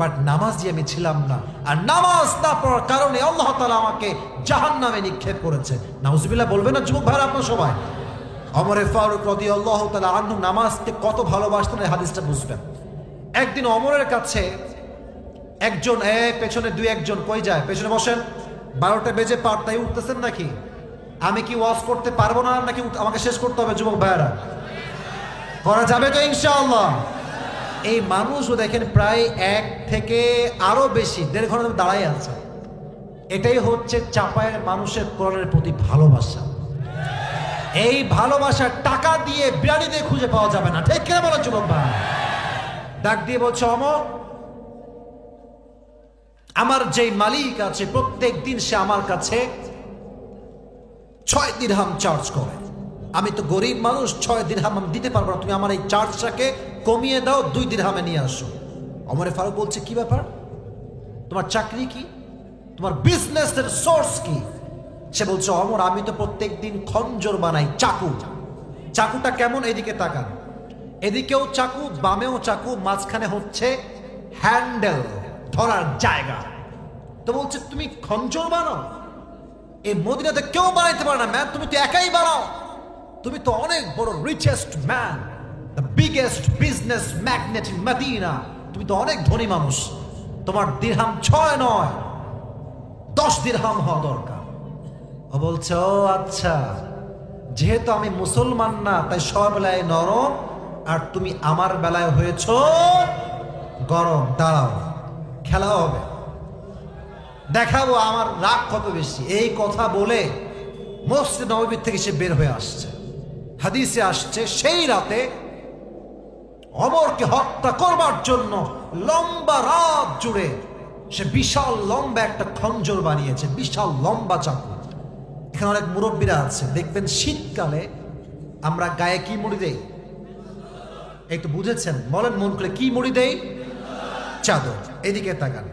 Speaker 1: বাট নামাজি আমি ছিলাম না। আর নামাজ না পড়ার কারণে আল্লাহ তাআলা আমাকে জাহান্নামে নিক্ষেপ করেছে। নাউজুবিল্লাহ বলবেন না যুবক ভাইরা আপনারা সবাই? ওমর ফারুক রাদিয়াল্লাহু তাআলা আনহু নামাজকে কত ভালোবাসতেন, এই হাদিসটা বুঝবেন। একদিন ওমরের কাছে একজন, পেছনে 2-1 কই যায়? পেছনে বসেন। 12টা বেজে পার, তাই উঠতেছেন নাকি? আমি কি ওয়াজ করতে পারবো না, নাকি আমাকে শেষ করতে হবে? যুবক ভাইরা, করা যাবে তো ইনশাআল্লাহ? এই মানুষও দেখেন প্রায় 1 থেকে আরো বেশি 1.5 ঘন্টা দাঁড়াই আছে। এটাই হচ্ছে চাপায়ের মানুষের কোরআনের প্রতি ভালোবাসা। এই ভালোবাসার টাকা দিয়ে বিরিয়ানি দিয়ে খুঁজে পাওয়া যাবে না, ঠিক কিনা বলো যুবক ভাই? ডাক দিয়ে বলছে, অমর, আমার যেই মালিক আছে প্রত্যেক দিন সে আমার কাছে 6 দিরহাম চার্জ করে। আমি তো গরিব মানুষ, 6 দিরহাম আমি দিতে পারবো না, তুমি আমার এই চার্জটাকে কমিয়ে দাও, 2 দিরহামে নিয়ে আসো। ওমর ফারুক বলছে, কি ব্যাপার, তোমার চাকরি কি, তোমার বিজনেসের সোর্স কি? সে বলছে, অমর, আমি তো প্রত্যেক দিন খঞ্জর বানাই, চাকু। চাকুটা কেমন, এদিকে তাকান, এদিকেও চাকু, বামেও চাকু, মাঝখানে হচ্ছে হ্যান্ডেল, ধরার জায়গা। তো বলছে, তুমি খঞ্জর বানাও? এই মদিনাতে কেউ বানাইতে পারে না ম্যান, তুমি তো একাই বানাও। তুমি তো অনেক বড় richest man, the biggest business magnate in Medina, তুমি তো অনেক ধনী মানুষ, তোমার দিরহাম 6 নয় 10 দিরহাম হওয়া দরকার। ও বলছে, ও আচ্ছা, যেহেতু আমি মুসলমান না তাই সবার বেলায় নরম, আর তুমি আমার বেলায় হয়েছ গরম। দাঁড়াও, খেলা হবে, দেখাবো আমার রাগ কত বেশি। এই কথা বলে মসজিদ নববী থেকে সে বের হয়ে আসছে। হাদিসে আসছে, সেই রাতে ওমরকে হত্যা করবার জন্য লম্বা রাত জুড়ে সে বিশাল লম্বা একটা খঞ্জর বানিয়েছে, বিশাল লম্বা চাকু। এখানে অনেক মুরব্বীরা আছে, দেখবেন শীতকালে আমরা গায়ে কি মুড়ি দেই, একটু বুঝেছেন বলেন মন করে, কি মুড়ি দেই? চাদর। এদিকে তাকান,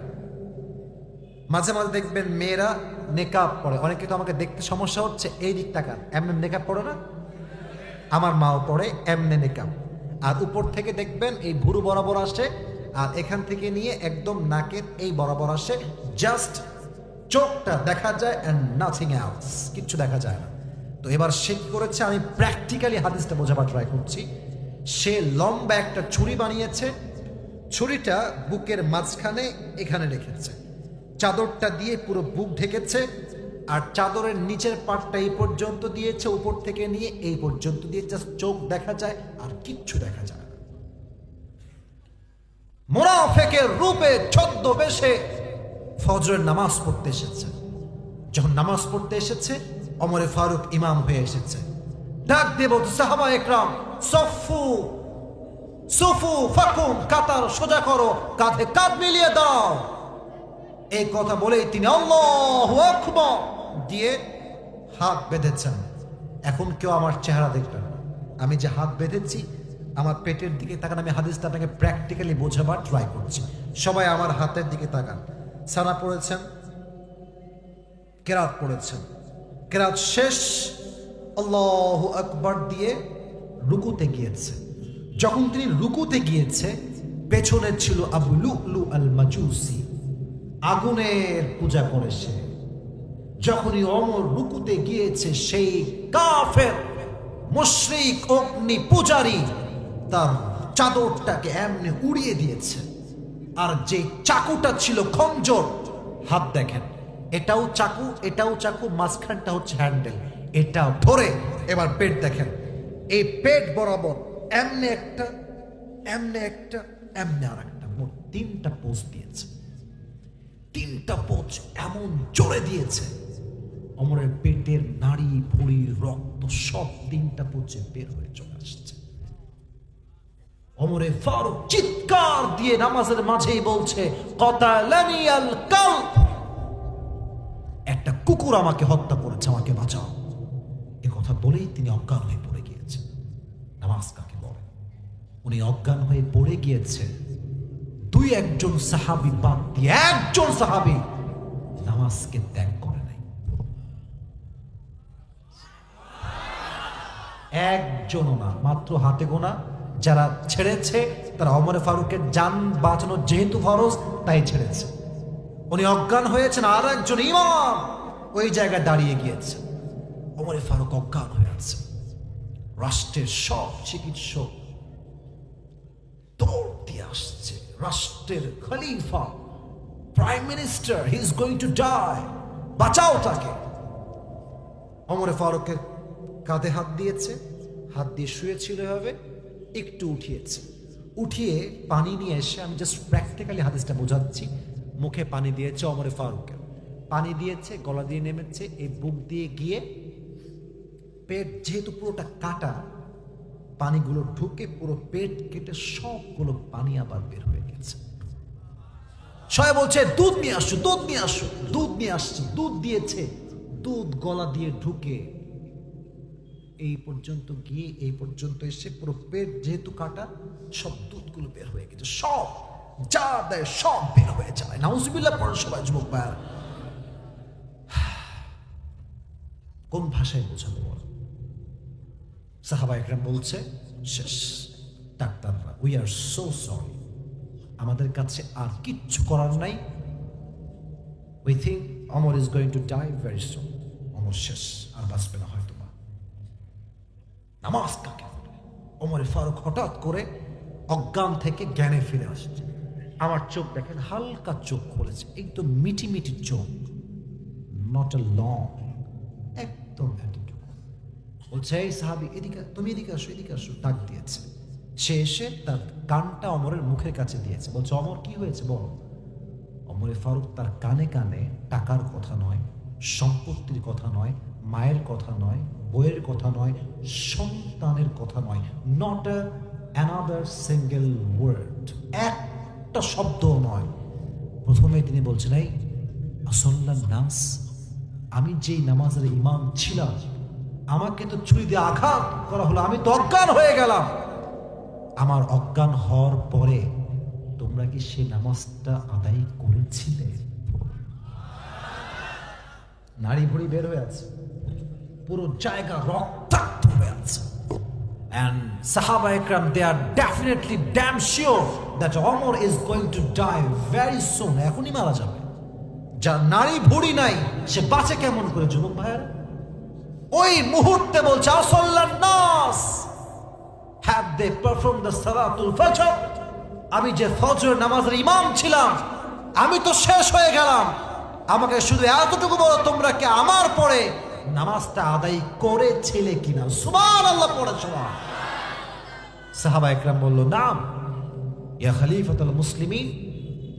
Speaker 1: মাঝে মাঝে দেখবেন মেয়েরা নেকাব পরে, অনেকে তো আমাকে দেখতে সমস্যা হচ্ছে, এই দিক তাকান, এমনি নেকাব পড়ে না? আমার মাও পড়ে এমনি নেকাব। আর উপর থেকে দেখবেন এই ভুরু বরাবর আসে, আর এখান থেকে নিয়ে একদম নাকের এই বরাবর আসে, জাস্ট চোখটা দেখা যায় এন্ড নাথিং এলস, কিচ্ছু দেখা যায় না। তো এবার সে কি করেছে, আমি প্র্যাকটিক্যালি হাদিসটা বোঝাবার ট্রাই করছি। সে লম্বা একটা ছুরি বানিয়েছে, ছুরিটা বুকের মাঝখানে এখানে রেখেছে, চাদরটা দিয়ে পুরো বুক ঢেকেছে, আর চাদরের নিচের পাটটা এই পর্যন্ত দিয়েছে, উপর থেকে নিয়ে এই পর্যন্ত দিয়ে জাস্ট চোখ দেখা যায় আর কিচ্ছু দেখা যায় না। মুনাফিকের রূপে ছদ্মবেশে ফজরের নামাজ পড়তে এসেছে। যখন নামাজ পড়তে এসেছে, ওমরে ফারুক ইমাম হয়ে এসেছে। ডাক দিয়ে বলতে, সাহাবা একরাম, সফু সুফু ফাকুম, কাতার সোজা করো, কাঁধে কাঁধ মিলিয়ে দাও। এই কথা বলেই তিনি আল্লাহু আকবার দিয়ে হাত বেঁধেছেন। এখন কেউ আমার চেহারা দেখবেন না, আমি যে হাত বেঁধেছি আমার পেটের দিকে তাকান, আমি হাদিসটা আপনাকে প্র্যাকটিক্যালি বোঝাবার ট্রাই করছি। সবাই আমার হাতের দিকে তাকান। সানা পড়েছেন, কেরাত পড়েছেন, কেরাত শেষ আল্লাহু আকবার দিয়ে রুকুতে গিয়েছে। যখন তিনি রুকুতে গিয়েছে, পেছনে ছিল আবু লুলু আল মাজুসি, আগুনের পূজা করে সে। যখনই ওমর রুকুতে গিয়েছে, সেই কাফের মুশরিক অগ্নি পূজারী তার চাদরটাকে এমনি উড়িয়ে দিয়েছে। আর যে চাকুটা ছিল খঞ্জর, হাত দেখেন, এটাও চাকু এটাও চাকু, মাঝখানটা হচ্ছে হ্যান্ডেল, এটাও ধরে এবার পেট দেখেন, এই পেট বরাবর এমনি একটা, এমনি একটা, এমনি আর একটা, মোট 3টা পোজ দিয়েছে। 3টা পোজ এমন জোরে দিয়েছে, ওমরের পেটের নাড়ি ভুঁড়ি রক্ত সব 3টা পোজে বের হয়ে চলে আসছে। ওমরে ফারুক চিৎকার দিয়ে নামাজের মাঝেই বলছে, কাতালানি আল কালব, একটা কুকুর আমাকে হত্যা করেছে, আমাকে বাঁচাও। এ কথা বলেই তিনি অজ্ঞান হয়ে পড়ে গিয়েছেন। নামাজ কাকে বলে? উনি অজ্ঞান হয়ে পড়ে গিয়েছে, 2-1 সাহাবী বাদ দিয়ে 1 সাহাবী নামাজকে ত্যাগ করে নাই। 1 না, মাত্র হাতে গোনা যারা ছেড়েছে, তারা ওমর ফারুকের জান বাঁচানো যেহেতু ফরজ তাই ছেড়েছে। উনি অজ্ঞান হয়েছেন, আর একজন ইমাম ওই জায়গায় দাঁড়িয়ে গিয়েছে। ওমর ফারুক অজ্ঞান হয়ে আছে। রাষ্ট্রের সব চিকিৎসক দৌড় দিয়ে আসছে, রাষ্ট্রের খলিফা, prime minister, he is going to die, বাঁচাও তাকে। ওমর ফারুকের কাঁধে হাত দিয়েছে, হাত দিয়ে শুয়েছিল এভাবে, একটু উঠিয়েছে, উঠিয়ে পানি নিয়ে এসে, আমি জাস্ট প্র্যাকটিক্যালি হাদিসটা বোঝাচ্ছি, মুখে পানি দিয়েছে ওমর ফারুকের। পানি দিয়েছে, গলা দিয়ে নেমেছে, এই বুক দিয়ে গিয়ে পেট, যেহেতু পুরোটা কাটা, পানিগুলো ঢুকে পুরো পেট কেটে সবগুলো পানি আবার বের হয়ে গেছে। সবাই বলছে দুধ নিয়ে আসো, দুধ নিয়ে আসো। দুধ নিয়ে আসছে, দুধ দিয়েছে, দুধ গলা দিয়ে ঢুকে এই পর্যন্ত গিয়ে এই পর্যন্ত এসে পুরো পেট যেহেতু কাটা, সব দুধগুলো বের হয়ে গেছে, সব যা দেয় সব বের হয়ে যায়। নাউজুবিল্লাহ পড়েন সবাই যুবক ভাইয়ার। কোন ভাষায় বোঝাবো বল? সাহাবা একরাম বলছে শেষ। ডাক্তাররা, উই আর সো সরি, আমাদের কাছে আর কিচ্ছু করার নাই। We think Omar is going to die very soon. Omar শেষ, আর বাঁচবে না হয়তো বা। নামাজ কাকে বলে? ওমরে ফারুক হঠাৎ করে অজ্ঞান থেকে জ্ঞানে ফিরে আসছে। আমার চোখ দেখেন, হালকা চোখ খুলেছে, একদম মিটি মিটি চোখ, নট এ লং, একদম এতটুকু। বলছে এই সাহাবি এদিকে, তুমি এদিকে আসো, এদিকে আসো, ডাক দিয়েছে। সে এসে তার কানটা অমরের মুখের কাছে দিয়েছে। বলছে অমর কি হয়েছে বলো। ওমরে ফারুক তার কানে কানে টাকার কথা নয়, সম্পত্তির কথা নয়, মায়ের কথা নয়, বইয়ের কথা নয়, সন্তানের কথা নয়, নট অ্যানাদার সিঙ্গেল ওয়ার্ড, একটা শব্দও নয়। প্রথমে তিনি বলছেন এই আসল্লাহ নাস, আমি যেই নামাজের ইমাম ছিলাম, আমাকে তো ছুরি দিয়ে আঘাত করা হলো, আমি তো অজ্ঞান হয়ে গেলাম। আমার অজ্ঞান হওয়ার পরে তোমরা কি সে নামাজটা আদায় করেছিলে? নারী ভুড়ি বের হয়ে আছে, পুরো জায়গা রক্তাক্ত হয়ে আছে। And Sahaba Ikram, they are definitely damn sure that Omar is going to die very soon. এখনই মারা যাবে। যার নারী ভুড়ি নাই সে বাঁচে কেমন করে যুবক ভাইয়েরা? ওই মুহূর্তে বলছে আসল্লাহ নাস, have they performed the salatul fajr? আমি যে ফজর নামাজের ইমাম ছিলাম, আমি তো শেষ হয়ে গেলাম। আমাকে শুধু এতটুকু বলো, তোমরা কি আমার পরে নামাজটা আদায় করেছিলে কিনা? সুবহানাল্লাহ পড়ে সবাই। সাহাবা ইকরাম বলল নাম, ইয়া খলিফাতুল মুসলিমিন,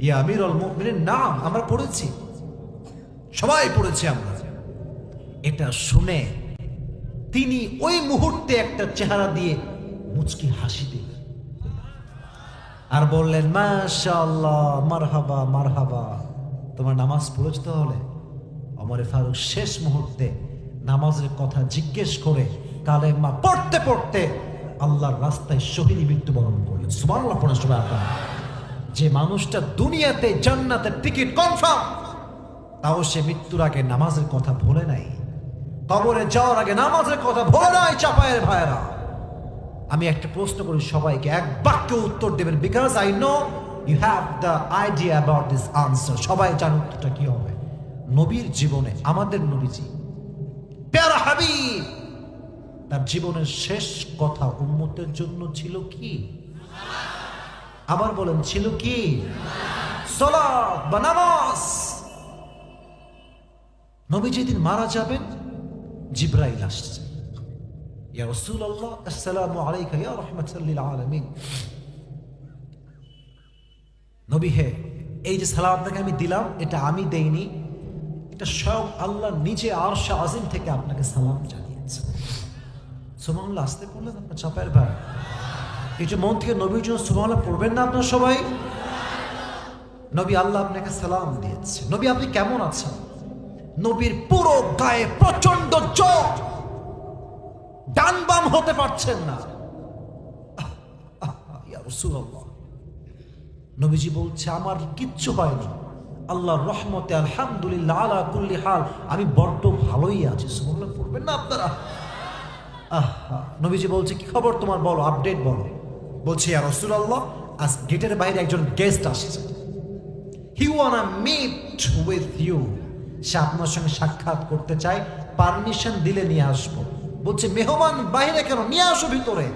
Speaker 1: ইয়া আমিরুল মুমিনিন, নাম আমরা পড়েছি, সবাই পড়েছি আমরা। এটা শুনে তিনি ওই মুহূর্তে একটা চেহারা দিয়ে মুচকি হাসি দিলেন আর বললেন মাশাআল্লাহ, মারহাবা মারহাবা, তোমার নামাজ পড়েছ তাহলে? ওমরে ফারুক শেষ মুহূর্তে নামাজের কথা জিজ্ঞেস করে কালেমা পড়তে পড়তে আল্লাহর রাস্তায় শহীদ মৃত্যুবরণ করলেন। সুবহানাল্লাহ পড়ে সবাই আপনারা। যে মানুষটা দুনিয়াতে জান্নাতের টিকিট কনফার্ম, তাও সে মৃত্যুর আগে নামাজের কথা ভুলে নাই, কবরে যাওয়ার আগে নামাজের কথা ভুলে নাই। চাপায়ের ভাইয়েরা, আমি একটা প্রশ্ন করি সবাইকে, এক বাক্যে উত্তর দেবেন, because I know you have the idea about this answer. সবাই জানেন উত্তরটা কি হবে। নবীর জীবনে, আমাদের নবীজি প্যারা হাবিব, তার জীবনের শেষ কথা উম্মতের জন্য ছিল কি? আবার বলেন, ছিল কি? সালাত বা নামাজ। নবী যেদিন মারা যাবেন, জিবরাইল আসছে, ইয়া রাসূলুল্লাহ আসসালামু আলাইকা ইয়া রাহমাতাল লিল আলামিন। নবী হে, এই যে সালাম আপনাকে আমি দিলাম, এটা আমি দেইনি, এটা স্বয়ং আল্লাহ নিজে আরশ আজিম থেকে আপনাকে সালাম জানিয়েছে। সুবহানাল্লাহ আসতে বললেন আপনার চাপায়ের ভাই। এই যে মন থেকে নবীর জন্য সুবহানাল্লাহ পড়বেন না আপনার সবাই? নবী, আল্লাহ আপনাকে সালাম দিয়েছে। নবী আপনি কেমন আছেন? নবীর পুরো গায়ে প্রচন্ড জ্বর, ডান বাম হতে পারছেন না। ইয়া রাসূলুল্লাহ, নবীজি বলছে আমার কিচ্ছু হয়নি, আল্লাহর রহমতে আলহামদুলিল্লাহ আলা কুল্লি হাল, আমি বড্ড ভালোই আছি। সুবহানাল্লাহ পড়বেন না আপনারা? নবীজি বলছে কি খবর তোমার, বলো, আপডেট বলো। বলছে ইয়া রাসূলুল্লাহ, আজ গেটের বাইরে একজন গেস্ট আসছে, হি ওয়ান্না মিট উইথ ইউ, সে আপনার সঙ্গে সাক্ষাৎ করতে চায়, পারমিশন দিলে নিয়ে আসবো। বলছে মেহমান বাইরে কেন, নিয়ে আসো ভিতরে।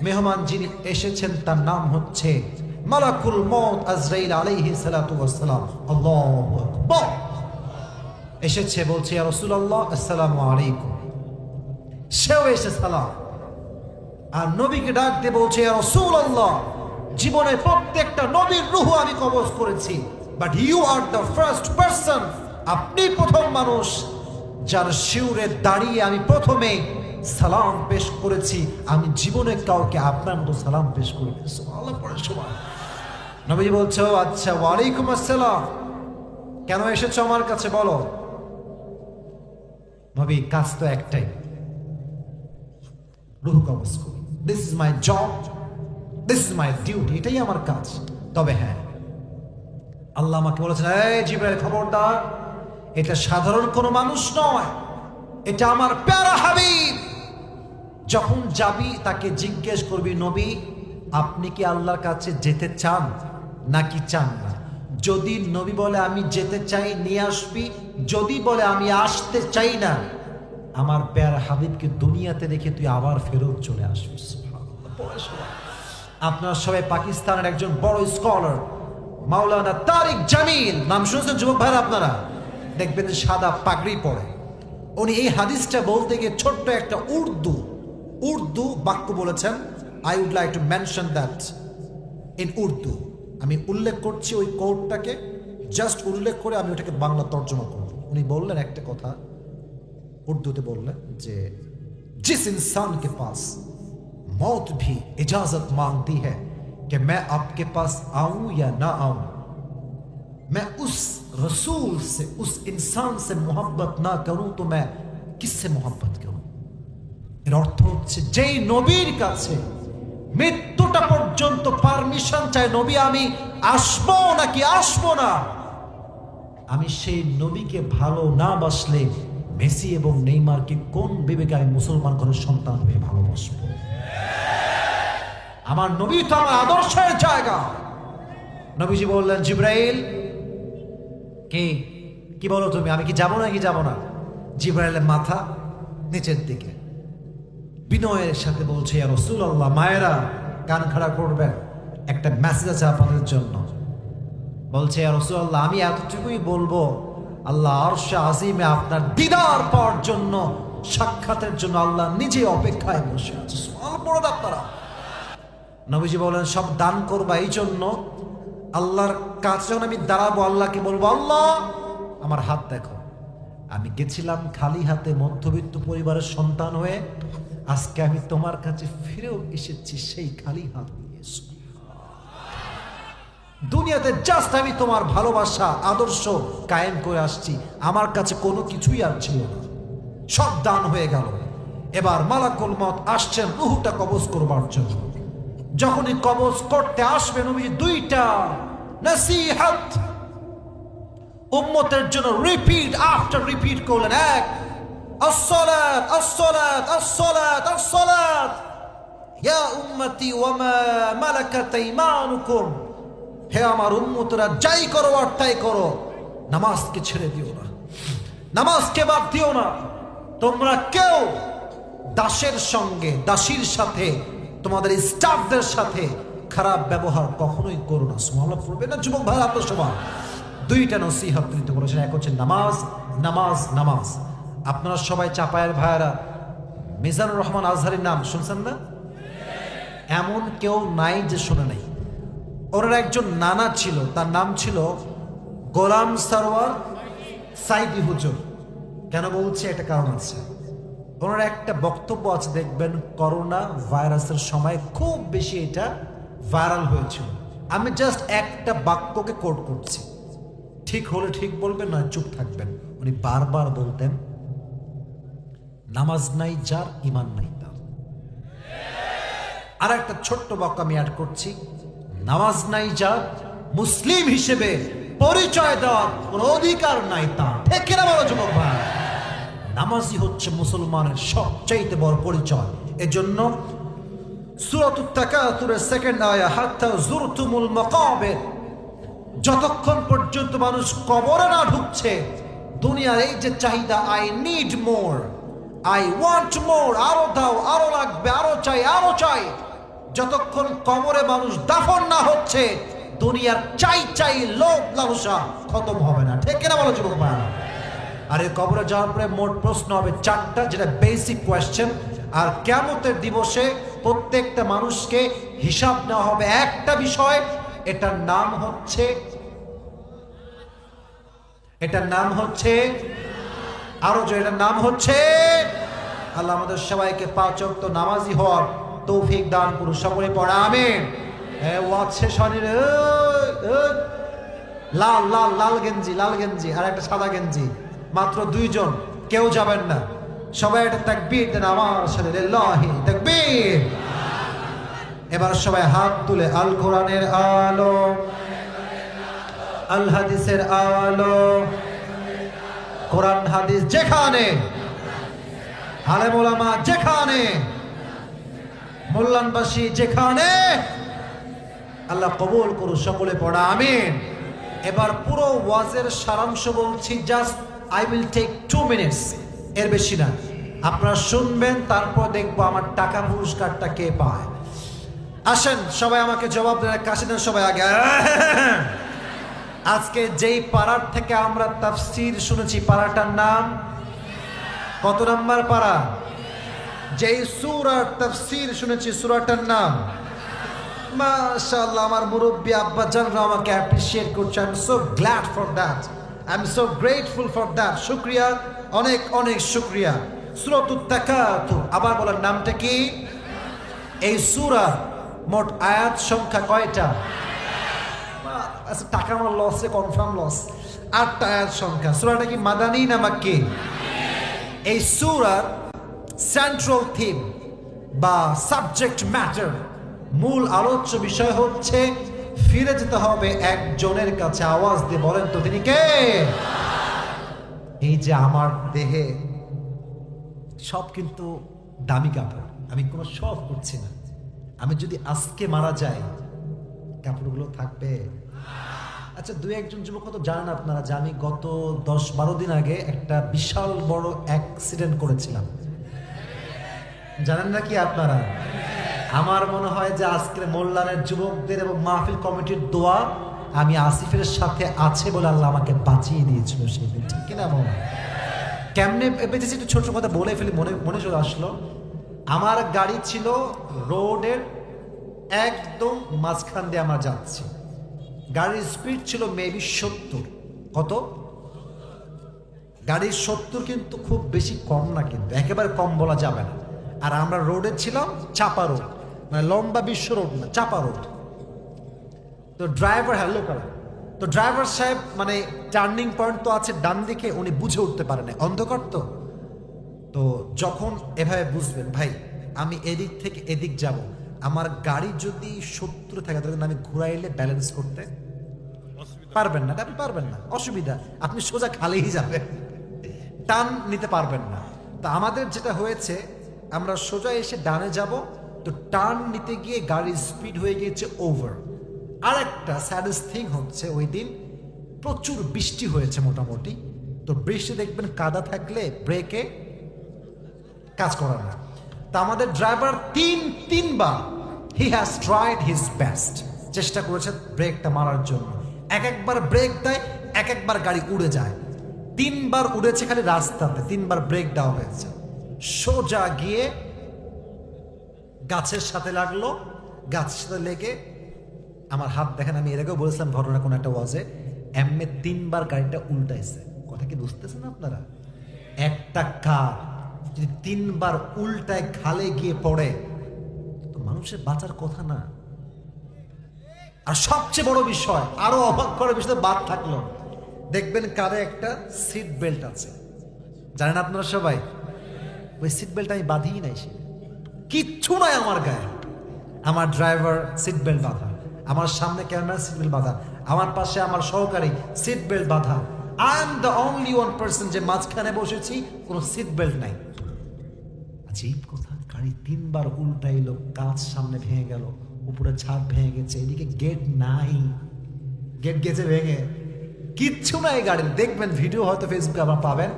Speaker 1: মেহমান যিনি এসেছেন তার নাম হচ্ছে মালাকুল মউত আজরাইল আলাইহিস সালাতু ওয়াস সালাম। আল্লাহু আকবার। এসেছে, বলছে ইয়া রাসূলুল্লাহ আসসালামু আলাইকুম। সেও এসে সালাম, আর নবীকে ডাক দিয়ে বলছে ইয়া রাসূলুল্লাহ, জীবনের প্রত্যেকটা নবীর রূহ আমি কবজ করেছি, but you are the first person আপনি প্রথম মানুষ যার শিউরে দাঁড়িয়ে আমি প্রথমে সালাম পেশ করেছি। আমি জীবনে কাউকে আপনার মতো সালাম পেশ করিনি। সুবহানাল্লাহ পড়ে সুবহান। নবীজি বলছে, আচ্ছা ওয়ালাইকুম আসসালাম, কেন এসেছো আমার কাছে বলো? নবী, কাজ তো একটাই, রূহ কবজ করি। This is my job, this is my duty, এটাই আমার কাজ। তবে হ্যাঁ, আল্লাহ আমাকে বলেছেন, এই জিবরাইল খবরদার, এটা সাধারণ কোনো মানুষ নয়, এটা আমার প্যারা হাবিব। যখন যাবি তাকে জিজ্ঞেস করবি, নবী আপনি কি আল্লাহর কাছে যেতে চান নাকি চান না? যদি নবী বলে আমি যেতে চাই, নিয়ে আসবি। যদি বলে আমি আসতে চাই না, আমার প্যারা হাবিবকে দুনিয়াতে রেখে তুই আবার ফেরত চলে আসবি। আপনারা সবাই পাকিস্তানের একজন বড় স্কলার মাওলানা তারিক জামিল নাম শুনেছেন যুবক ভাইরা? আপনারা দেখবেন সাদা পাগড়ি পরে। উনি এই হাদিসটা বলতে গিয়ে ছোট্ট একটা উর্দু বাক্য বলেছেন। I would like to mention that in Urdu. আমি উল্লেখ করছি ওই কোটটাকে, জাস্ট উল্লেখ করে আমি ওটাকে বাংলা তর্জমা করব। উনি বললেন একটা কথা, উর্দুতে বললেন যে, जिस इंसान के पास मौत भी इजाजत मांगती है कि मैं आपके पास आऊं या ना आऊं, मैं उस रसूल से, उस इंसान से मोहब्बत ना करूं तो मैं किससे मोहब्बत करूं? এর অর্থ হচ্ছে, যেই নবীর কাছে মৃত্যুটা পর্যন্ত পারমিশন চাই, নবী আমি আসবো নাকি আসবো না, আমি সেই নবীকে ভালো না বাসলে মেসি এবং নেইমারকে কোন বিবেকে আমি মুসলমান ঘরের সন্তান হয়ে ভালোবাসবো? আমার নবী তো আমার আদর্শের জায়গা। নবীজি বললেন, জিবরাইল কি বলো তুমি, আমি কি যাবো নাকি যাবো না? জিবরাইলের মাথা নিচের দিকে, বিনয়ের সাথে বলছে, ইয়া রাসূলুল্লাহ, মায়েরা কান খাড়া করবেন, একটা মেসেজ আছে আপনাদের জন্য। বলছে, ইয়া রাসূলুল্লাহ, আমি এতটুকুই বলবো, আল্লাহ আরশে আজিমে আপনার দিদার পাওয়ার জন্য, সাক্ষাতের জন্য আল্লাহ নিজে অপেক্ষায় বসে আছে। সুবহানাল্লাহ। আপনারা নবীজি বলেন, সব দান করবা এই জন্য, আল্লাহর কাছে যখন আমি দাঁড়াবো আল্লাহকে বলবো, আল্লাহ আমার হাত দেখো, আমি গেছিলাম খালি হাতে মধ্যবিত্ত পরিবারের সন্তান হয়ে, আজকে আমি তোমার কাছে ফিরেও এসেছি সেই খালি হাত নিয়ে। দুনিয়াতে জাস্ট আমি তোমার ভালোবাসা আদর্শ কায়েম করে আসছি, আমার কাছে কোনো কিছুই আর ছিল না, সব দান হয়ে গেল। এবার মালাকুল মউত আসছেন রূহটা কবজ করবার জন্য। যখনই কবজ করতে আসবে, নবী দুইটা নসিহত উম্মতের জন্য রিপিট আফটার রিপিট করলেন। এক, আসসালাত আসসালাত আসসালাত আসসালাত, ইয়া উম্মতি ওয়া মা মালাকাত আইমানুকুম, হে আমার উম্মতরা, যাই করো আর তাই করো, নামাজকে ছেড়ে দিও না, নামাজকে বাদ দিও না। তোমরা কেউ দাসের সঙ্গে, দাসীর সাথে, তোমাদের স্টাফদের সাথে খারাপ ব্যবহার কখনোই করো না। সুবহানাল্লাহ পড়বে না যুবক ভাই? আপনার সবার দুইটা নসিহত নিতে বলেছেন। এক হচ্ছে নামাজ, নামাজ, নামাজ। আপনারা সবাই চাপায়ের ভাইয়েরা মিজানুর রহমান আজহারির নাম শুনছেন না? এমন কেউ নাই যে শুনে নাই। ওনার একজন নানা ছিল, তার নাম ছিল গোলাম সরওয়ার সাইদি হুজুর। কেন বলছে? একটা কারণ আছে। ওনার একটা বক্তব্য আছে, দেখবেন করোনা ভাইরাসের সময় খুব বেশি এটা ভাইরাল হয়েছিল। আমি জাস্ট একটা বাক্যকে কোট করছি, ঠিক হলে ঠিক বলবেন, না চুপ থাকবেন। উনি বারবার বলতেন, নামাজ নাই যার, ইমান নাই তার। আর একটা ছোট্ট বাক্য আমি অ্যাড করছি, নামাজ নাই যার, মুসলিম হিসেবে পরিচয় দেওয়ার কোনো অধিকার নাই তার। ঠিক কিনা বলো যুবক ভাই? নামাজই হচ্ছে মুসলমানের সবচাইতে বড় পরিচয়। এজন্য সূরাতুত তাকাসুরের সেকেন্ড আয়াত, হাত্তা যুরতুমুল মাকাবির, যতক্ষণ পর্যন্ত মানুষ কবরে না ঢুকছে, দুনিয়ার এই যে চাহিদা, I need more, I want মোর, আরো দাও, আরো লাগবে, আরো চাই, আরো চাই, যতক্ষণ কবরে মানুষ দাফন না হচ্ছে, দুনিয়ার চাই চাই লোভ লালসা খতম হবে না। ঠিক কিনা বলো যুবক ভাই? আর এই কবরে যাওয়ার পরে মোট প্রশ্ন হবে চারটা, যেটা বেসিক কোয়েশ্চেন। আর কিয়ামতের দিবসে প্রত্যেকটা মানুষকে হিসাব নেওয়া হবে একটা বিষয়, এটার নাম হচ্ছে এটার নাম হচ্ছে, আরো জোরে, এটার নাম হচ্ছে। আল্লাহ আমাদের সবাইকে 5 ওয়াক্ত নামাজি হওয়ার তৌফিক দান করুন। সকলে পড়া আমিন। ওয়াজ শেষ হয়নি রে। লাল লাল লাল গেঞ্জি, লাল গেঞ্জি আর একটা সাদা গেঞ্জি, মাত্র 2 জন, কেউ যাবেন না। সবাই একটা তাকবীর দেন আমার সাথে, লিল্লাহি তাকবীর। এবার সবাই হাত তুলে আল কোরআনের আলো, আল হাদিসের আলো, কোরআন হাদিস যেখানে, আলেম ওলামা যেখানে, মোল্লানবাসী যেখানে, আল্লাহ কবুল করুন। সকলে পড়া আমিন। এবার পুরো ওয়াজের সারাংশ বলছি, just I will take 2 minutes, এর বেশি না। আপনারা শুনবেন, তারপর দেখবো আমার টাকা পুরস্কারটা কে পায়। আসেন সবাই আমাকে জবাব দেন, কাশি দেন সবাই আগে। আজকে যেই পাড়ার থেকে আমরা তাফসীর শুনেছি, পাড়াটার নাম কত নাম্বার পাড়া? যেই সূরার তাফসীর শুনেছি, সূরাটার নাম, মাশাআল্লাহ, আমার মুরব্বী আব্বা জানরা আমাকে অ্যাপ্রিশিয়েট করছে। I am so glad for that, I am so grateful for that. শুকরিয়া, অনেক অনেক শুকরিয়া। সূরাতুত তাকাতুর, আবার বলার নামটা কি? এই সূরা মোট আয়াত সংখ্যা কয়টা? আচ্ছা, টাকা আমার লসে কনফার্ম লস। 8টা আয়াত সংখ্যা। সূরাটা কি মাদানী না মাক্কি? এই সূরার সেন্ট্রাল থিম বা সাবজেক্ট ম্যাটার, মূল আলোচ্য বিষয় হচ্ছে ফিরে যেতে হবে একজনের কাছে। আওয়াজ দিয়ে বলেন তো তিনি কে? এই যে আমার দেহে সব কিন্তু দামি কাপড়, আমি কোনো শখ করছি না। আমি যদি আজকে মারা যাই, কাপড়গুলো থাকবে? আচ্ছা, 2-1 জন যুবক তো জানেন আপনারা যে আমি গত 10-12 দিন আগে একটা বিশাল বড় অ্যাক্সিডেন্ট করেছিলাম, জানেন নাকি আপনারা? আমার মনে হয় যে আজকের মোল্লানের যুবকদের এবং মাহফিল কমিটির দোয়া আমি আসিফের সাথে আছে বলে আল্লাহ আমাকে বাঁচিয়ে দিয়েছিল সেই দিন, ঠিক কিনা? কেমনে বেঁচেছি একটু ছোট কথা বলে ফেলি, মনে চলে আসলো। আমার গাড়ি ছিল রোডের একদম মাঝখান দিয়ে আমরা যাচ্ছি। গাড়ির স্পিড ছিল মেবি 70। কত? গাড়ির 70 কিন্তু খুব বেশি কম না, কিন্তু একেবারে কম বলা যাবে না। আর আমরা রোডে ছিলাম চাপা রোড, মানে লম্বা বিশ্ব রোড না, চাপা রোড। তো ড্রাইভার, হ্যালো করা, তো ড্রাইভার সাহেব মানে টার্নিং পয়েন্ট তো আছে ডান দিকে, উনি বুঝে উঠতে পারে না, অন্ধকার তো। তো যখন এভাবে বুঝবেন ভাই আমি এদিক থেকে এদিক যাব, আমার গাড়ি যদি 70 থাকে তাহলে আমি ঘুরাইলে ব্যালেন্স করতে পারবেন না, আপনি পারবেন না, অসুবিধা, আপনি সোজা খালেই যাবেন, টান নিতে পারবেন না। তো আমাদের যেটা হয়েছে, আমরা সোজা এসে ডানে যাব, তো টার্ন নিতে গিয়ে গাড়ির স্পিড হয়ে গিয়েছে ওভার। আর একটা স্যাডেস্ট থিং হচ্ছে, ওই দিন প্রচুর বৃষ্টি হয়েছে মোটামুটি। তো বৃষ্টি দেখবেন কাদা থাকলে ব্রেকে কাজ করে না। তা আমাদের ড্রাইভার তিনবার he has tried his best, চেষ্টা করেছে ব্রেকটা মারার জন্য। একবার ব্রেক দেয়, একবার গাড়ি উড়ে যায়। 3বার উড়েছে খালি রাস্তাতে, 3বার ব্রেক দেওয়া হয়েছে। সোজা গিয়ে গাছের সাথে লাগলো, গাছের সাথে লেগে আমার হাত দেখেন, আমি এর আগেও বলেছিলাম ঘটনা কোন একটা ওয়াজে, এমনি 3বার গাড়িটা উল্টাইছে। কথা কি বুঝতেছেন আপনারা? একটা কার যদি 3বার উল্টায় খালে গিয়ে পড়ে, তো মানুষের বাঁচার কথা না। আর সবচেয়ে বড় বিষয়, আরো অবাক করার বিষয় বাদ থাকলো, দেখবেন কারে একটা সিট বেল্ট আছে, জানেন আপনারা সবাই? ওই সিট বেল্ট আমি বাঁধিই নাই, সে কিচ্ছু নাই আমার গায়ে। আমার ড্রাইভার সিট বেল্ট বাঁধা, আমার সামনে ক্যামেরা সিট বেল্ট বাঁধা, আমার পাশে আমার সহকারী সিট বেল্ট বাঁধা। I am the only one person যে মাঝখানে বসেছি, কোনো সিট বেল্ট নাই। আজীব কথা, গাড়ি 3বার উল্টাইলো, কাঁচ সামনে ভেঙে গেল, উপরে ছাদ ভেঙে গেছে, এদিকে গেট নাই, গেট গেছে ভেঙে, কিচ্ছু নাই গাড়ির। দেখবেন ভিডিও হয়তো ফেসবুকে আবার পাবেন।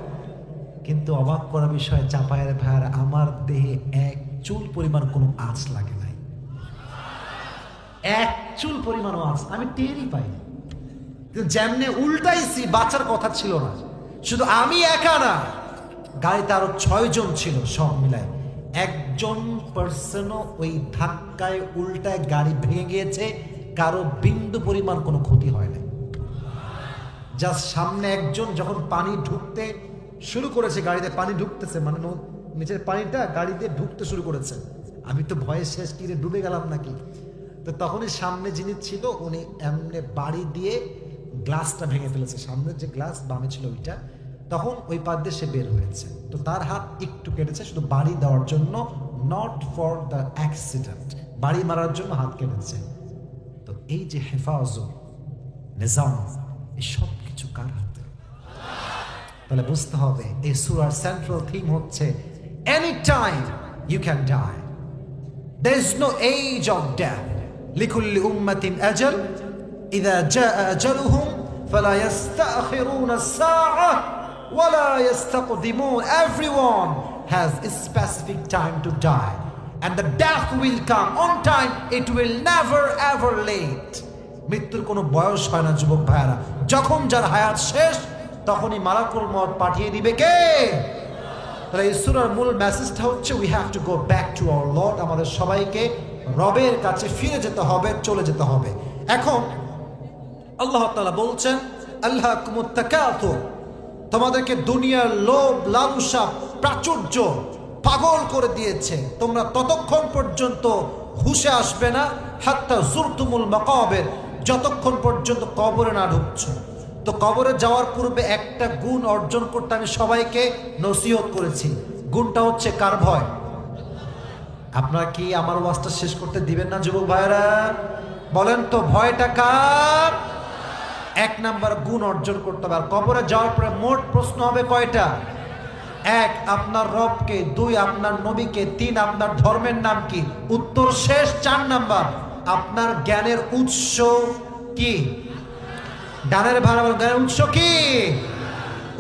Speaker 1: কিন্তু অবাক করার বিষয়, চাপায়ের ভাইয়ার আমার দেহে 1 চুল পরিমাণ কোনো আঁচ লাগে নাই, 1 চুল পরিমাণও আঁচ আমি টেরই পাইনি। কিন্তু যেমনে উল্টাইছি, বাঁচার কথা ছিল না। শুধু আমি একা না, গাড়িতে আরো 6 জন ছিল, সব মিলায় 1জন পার্সনও ওই ধাক্কায় উল্টায় গাড়ি ভেঙে গিয়েছে, কারো বিন্দু পরিমাণ কোনো ক্ষতি হয় না। জাস্ট সামনে একজন যখন পানি ঢুকতে শুরু করেছে, গাড়িতে পানি ঢুকতেছে, মানে নিচের পানিটা গাড়িতে ঢুকতে শুরু করেছে, আমি তো ভয়ে শেষ, কিরে ডুবে গেলাম নাকি। তো তখনই সামনে যিনি ছিল উনি এমনি বাড়ি দিয়ে গ্লাসটা ভেঙে ফেলেছে, সামনের যে গ্লাস বামে ছিল ওইটা, তখন ওই পাশ দিয়ে সে বের হয়েছে। তো তার হাত একটু কেটেছে শুধু বাড়ি দেওয়ার জন্য, নট ফর দ্য অ্যাক্সিডেন্ট, বাড়ি মারার জন্য হাত কেটেছে। তো এই যে হেফাজত নিজাম, এই সব কিছু কার হাতে? তাহলে বুঝতে হবে এই সূরার সেন্ট্রাল থিম হচ্ছে any time you can die, there is no age of death, লিকুল্লি উম্মাতিন আজাল ইযা জাআ আজালুহুম ফালা ইস্তাখিরুনা সাআ ওয়ালা ইস্তাকদিমুন, everyone has a specific time to die and the death will come on time, it will never ever late. মৃত্যুর কোনো বয়স হয় না যুবক ভাইরা, যখন যার হায়াত শেষ তখনই মালাকুল মউত পাঠিয়ে দিবে কে? তাহলে এই সূরার মূল মেসেজটা হচ্ছে we have to go back to our Lord, আমাদের সবাইকে রবের কাছে ফিরে যেতে হবে, চলে যেতে হবে। এখন আল্লাহ তাআলা বলছেন আল্লাহকুমুত তাকাতুর, তোমাদেরকে দুনিয়ার লোভ লালসা প্রাচুর্য পাগল করে দিয়েছে, তোমরা ততক্ষণ পর্যন্ত হুঁশে আসবে না হাত্তা যুরতুমুল মাকাবির, যতক্ষণ পর্যন্ত কবরে না ঢুকছো। তো কবরে যাওয়ার পূর্বে একটা গুণ অর্জন করতে আমি সবাইকে নসিহত করেছি, গুণটা হচ্ছে কার ভয়? আপনারা কি আমার ওয়াজটা শেষ করতে দিবেন না যুবক ভাইরা? বলেন তো ভয়টা কার? এক নাম্বার গুণ অর্জন করতে হবে। আর কবরে যাওয়ার পরে মোট প্রশ্ন হবে কয়টা? এক, আপনার রবকে, দুই, আপনার নবীকে, তিন, আপনার ধর্মের নাম কি? উত্তর শেষ। চার নাম্বার, আপনার জ্ঞানের উৎস কি? ডানের ভাড়া জ্ঞানের উৎস কি?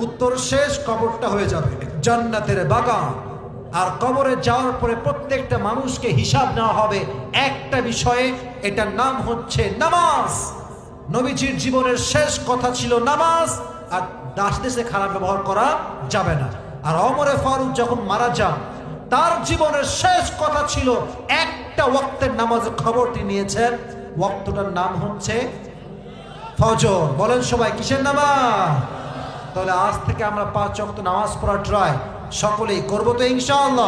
Speaker 1: উত্তর শেষ, কবরটা হয়ে যাবে জান্নাতের বাগান। আর কবরে যাওয়ার পরে প্রত্যেকটা মানুষকে হিসাব নেওয়া হবে একটা বিষয়ে, এটার নাম হচ্ছে নামাজ। নবীজির জীবনের শেষ কথা ছিল নামাজ, আর দাস দেশে খারাপ ব্যবহার করা যাবে না। আর ওমরে ফারুক যখন মারা যান, তার জীবনের শেষ কথা ছিল একটা ওয়াক্তের নামাজের খবর তিনি নিয়েছেন, ওয়াক্তটার নাম হচ্ছে ফজর। বলেন সবাই কিসের নামাজ? তাহলে আজ থেকে আমরা 5 ওয়াক্ত নামাজ পড়া ট্রাই সকলেই করবো তো ইনশাআল্লাহ।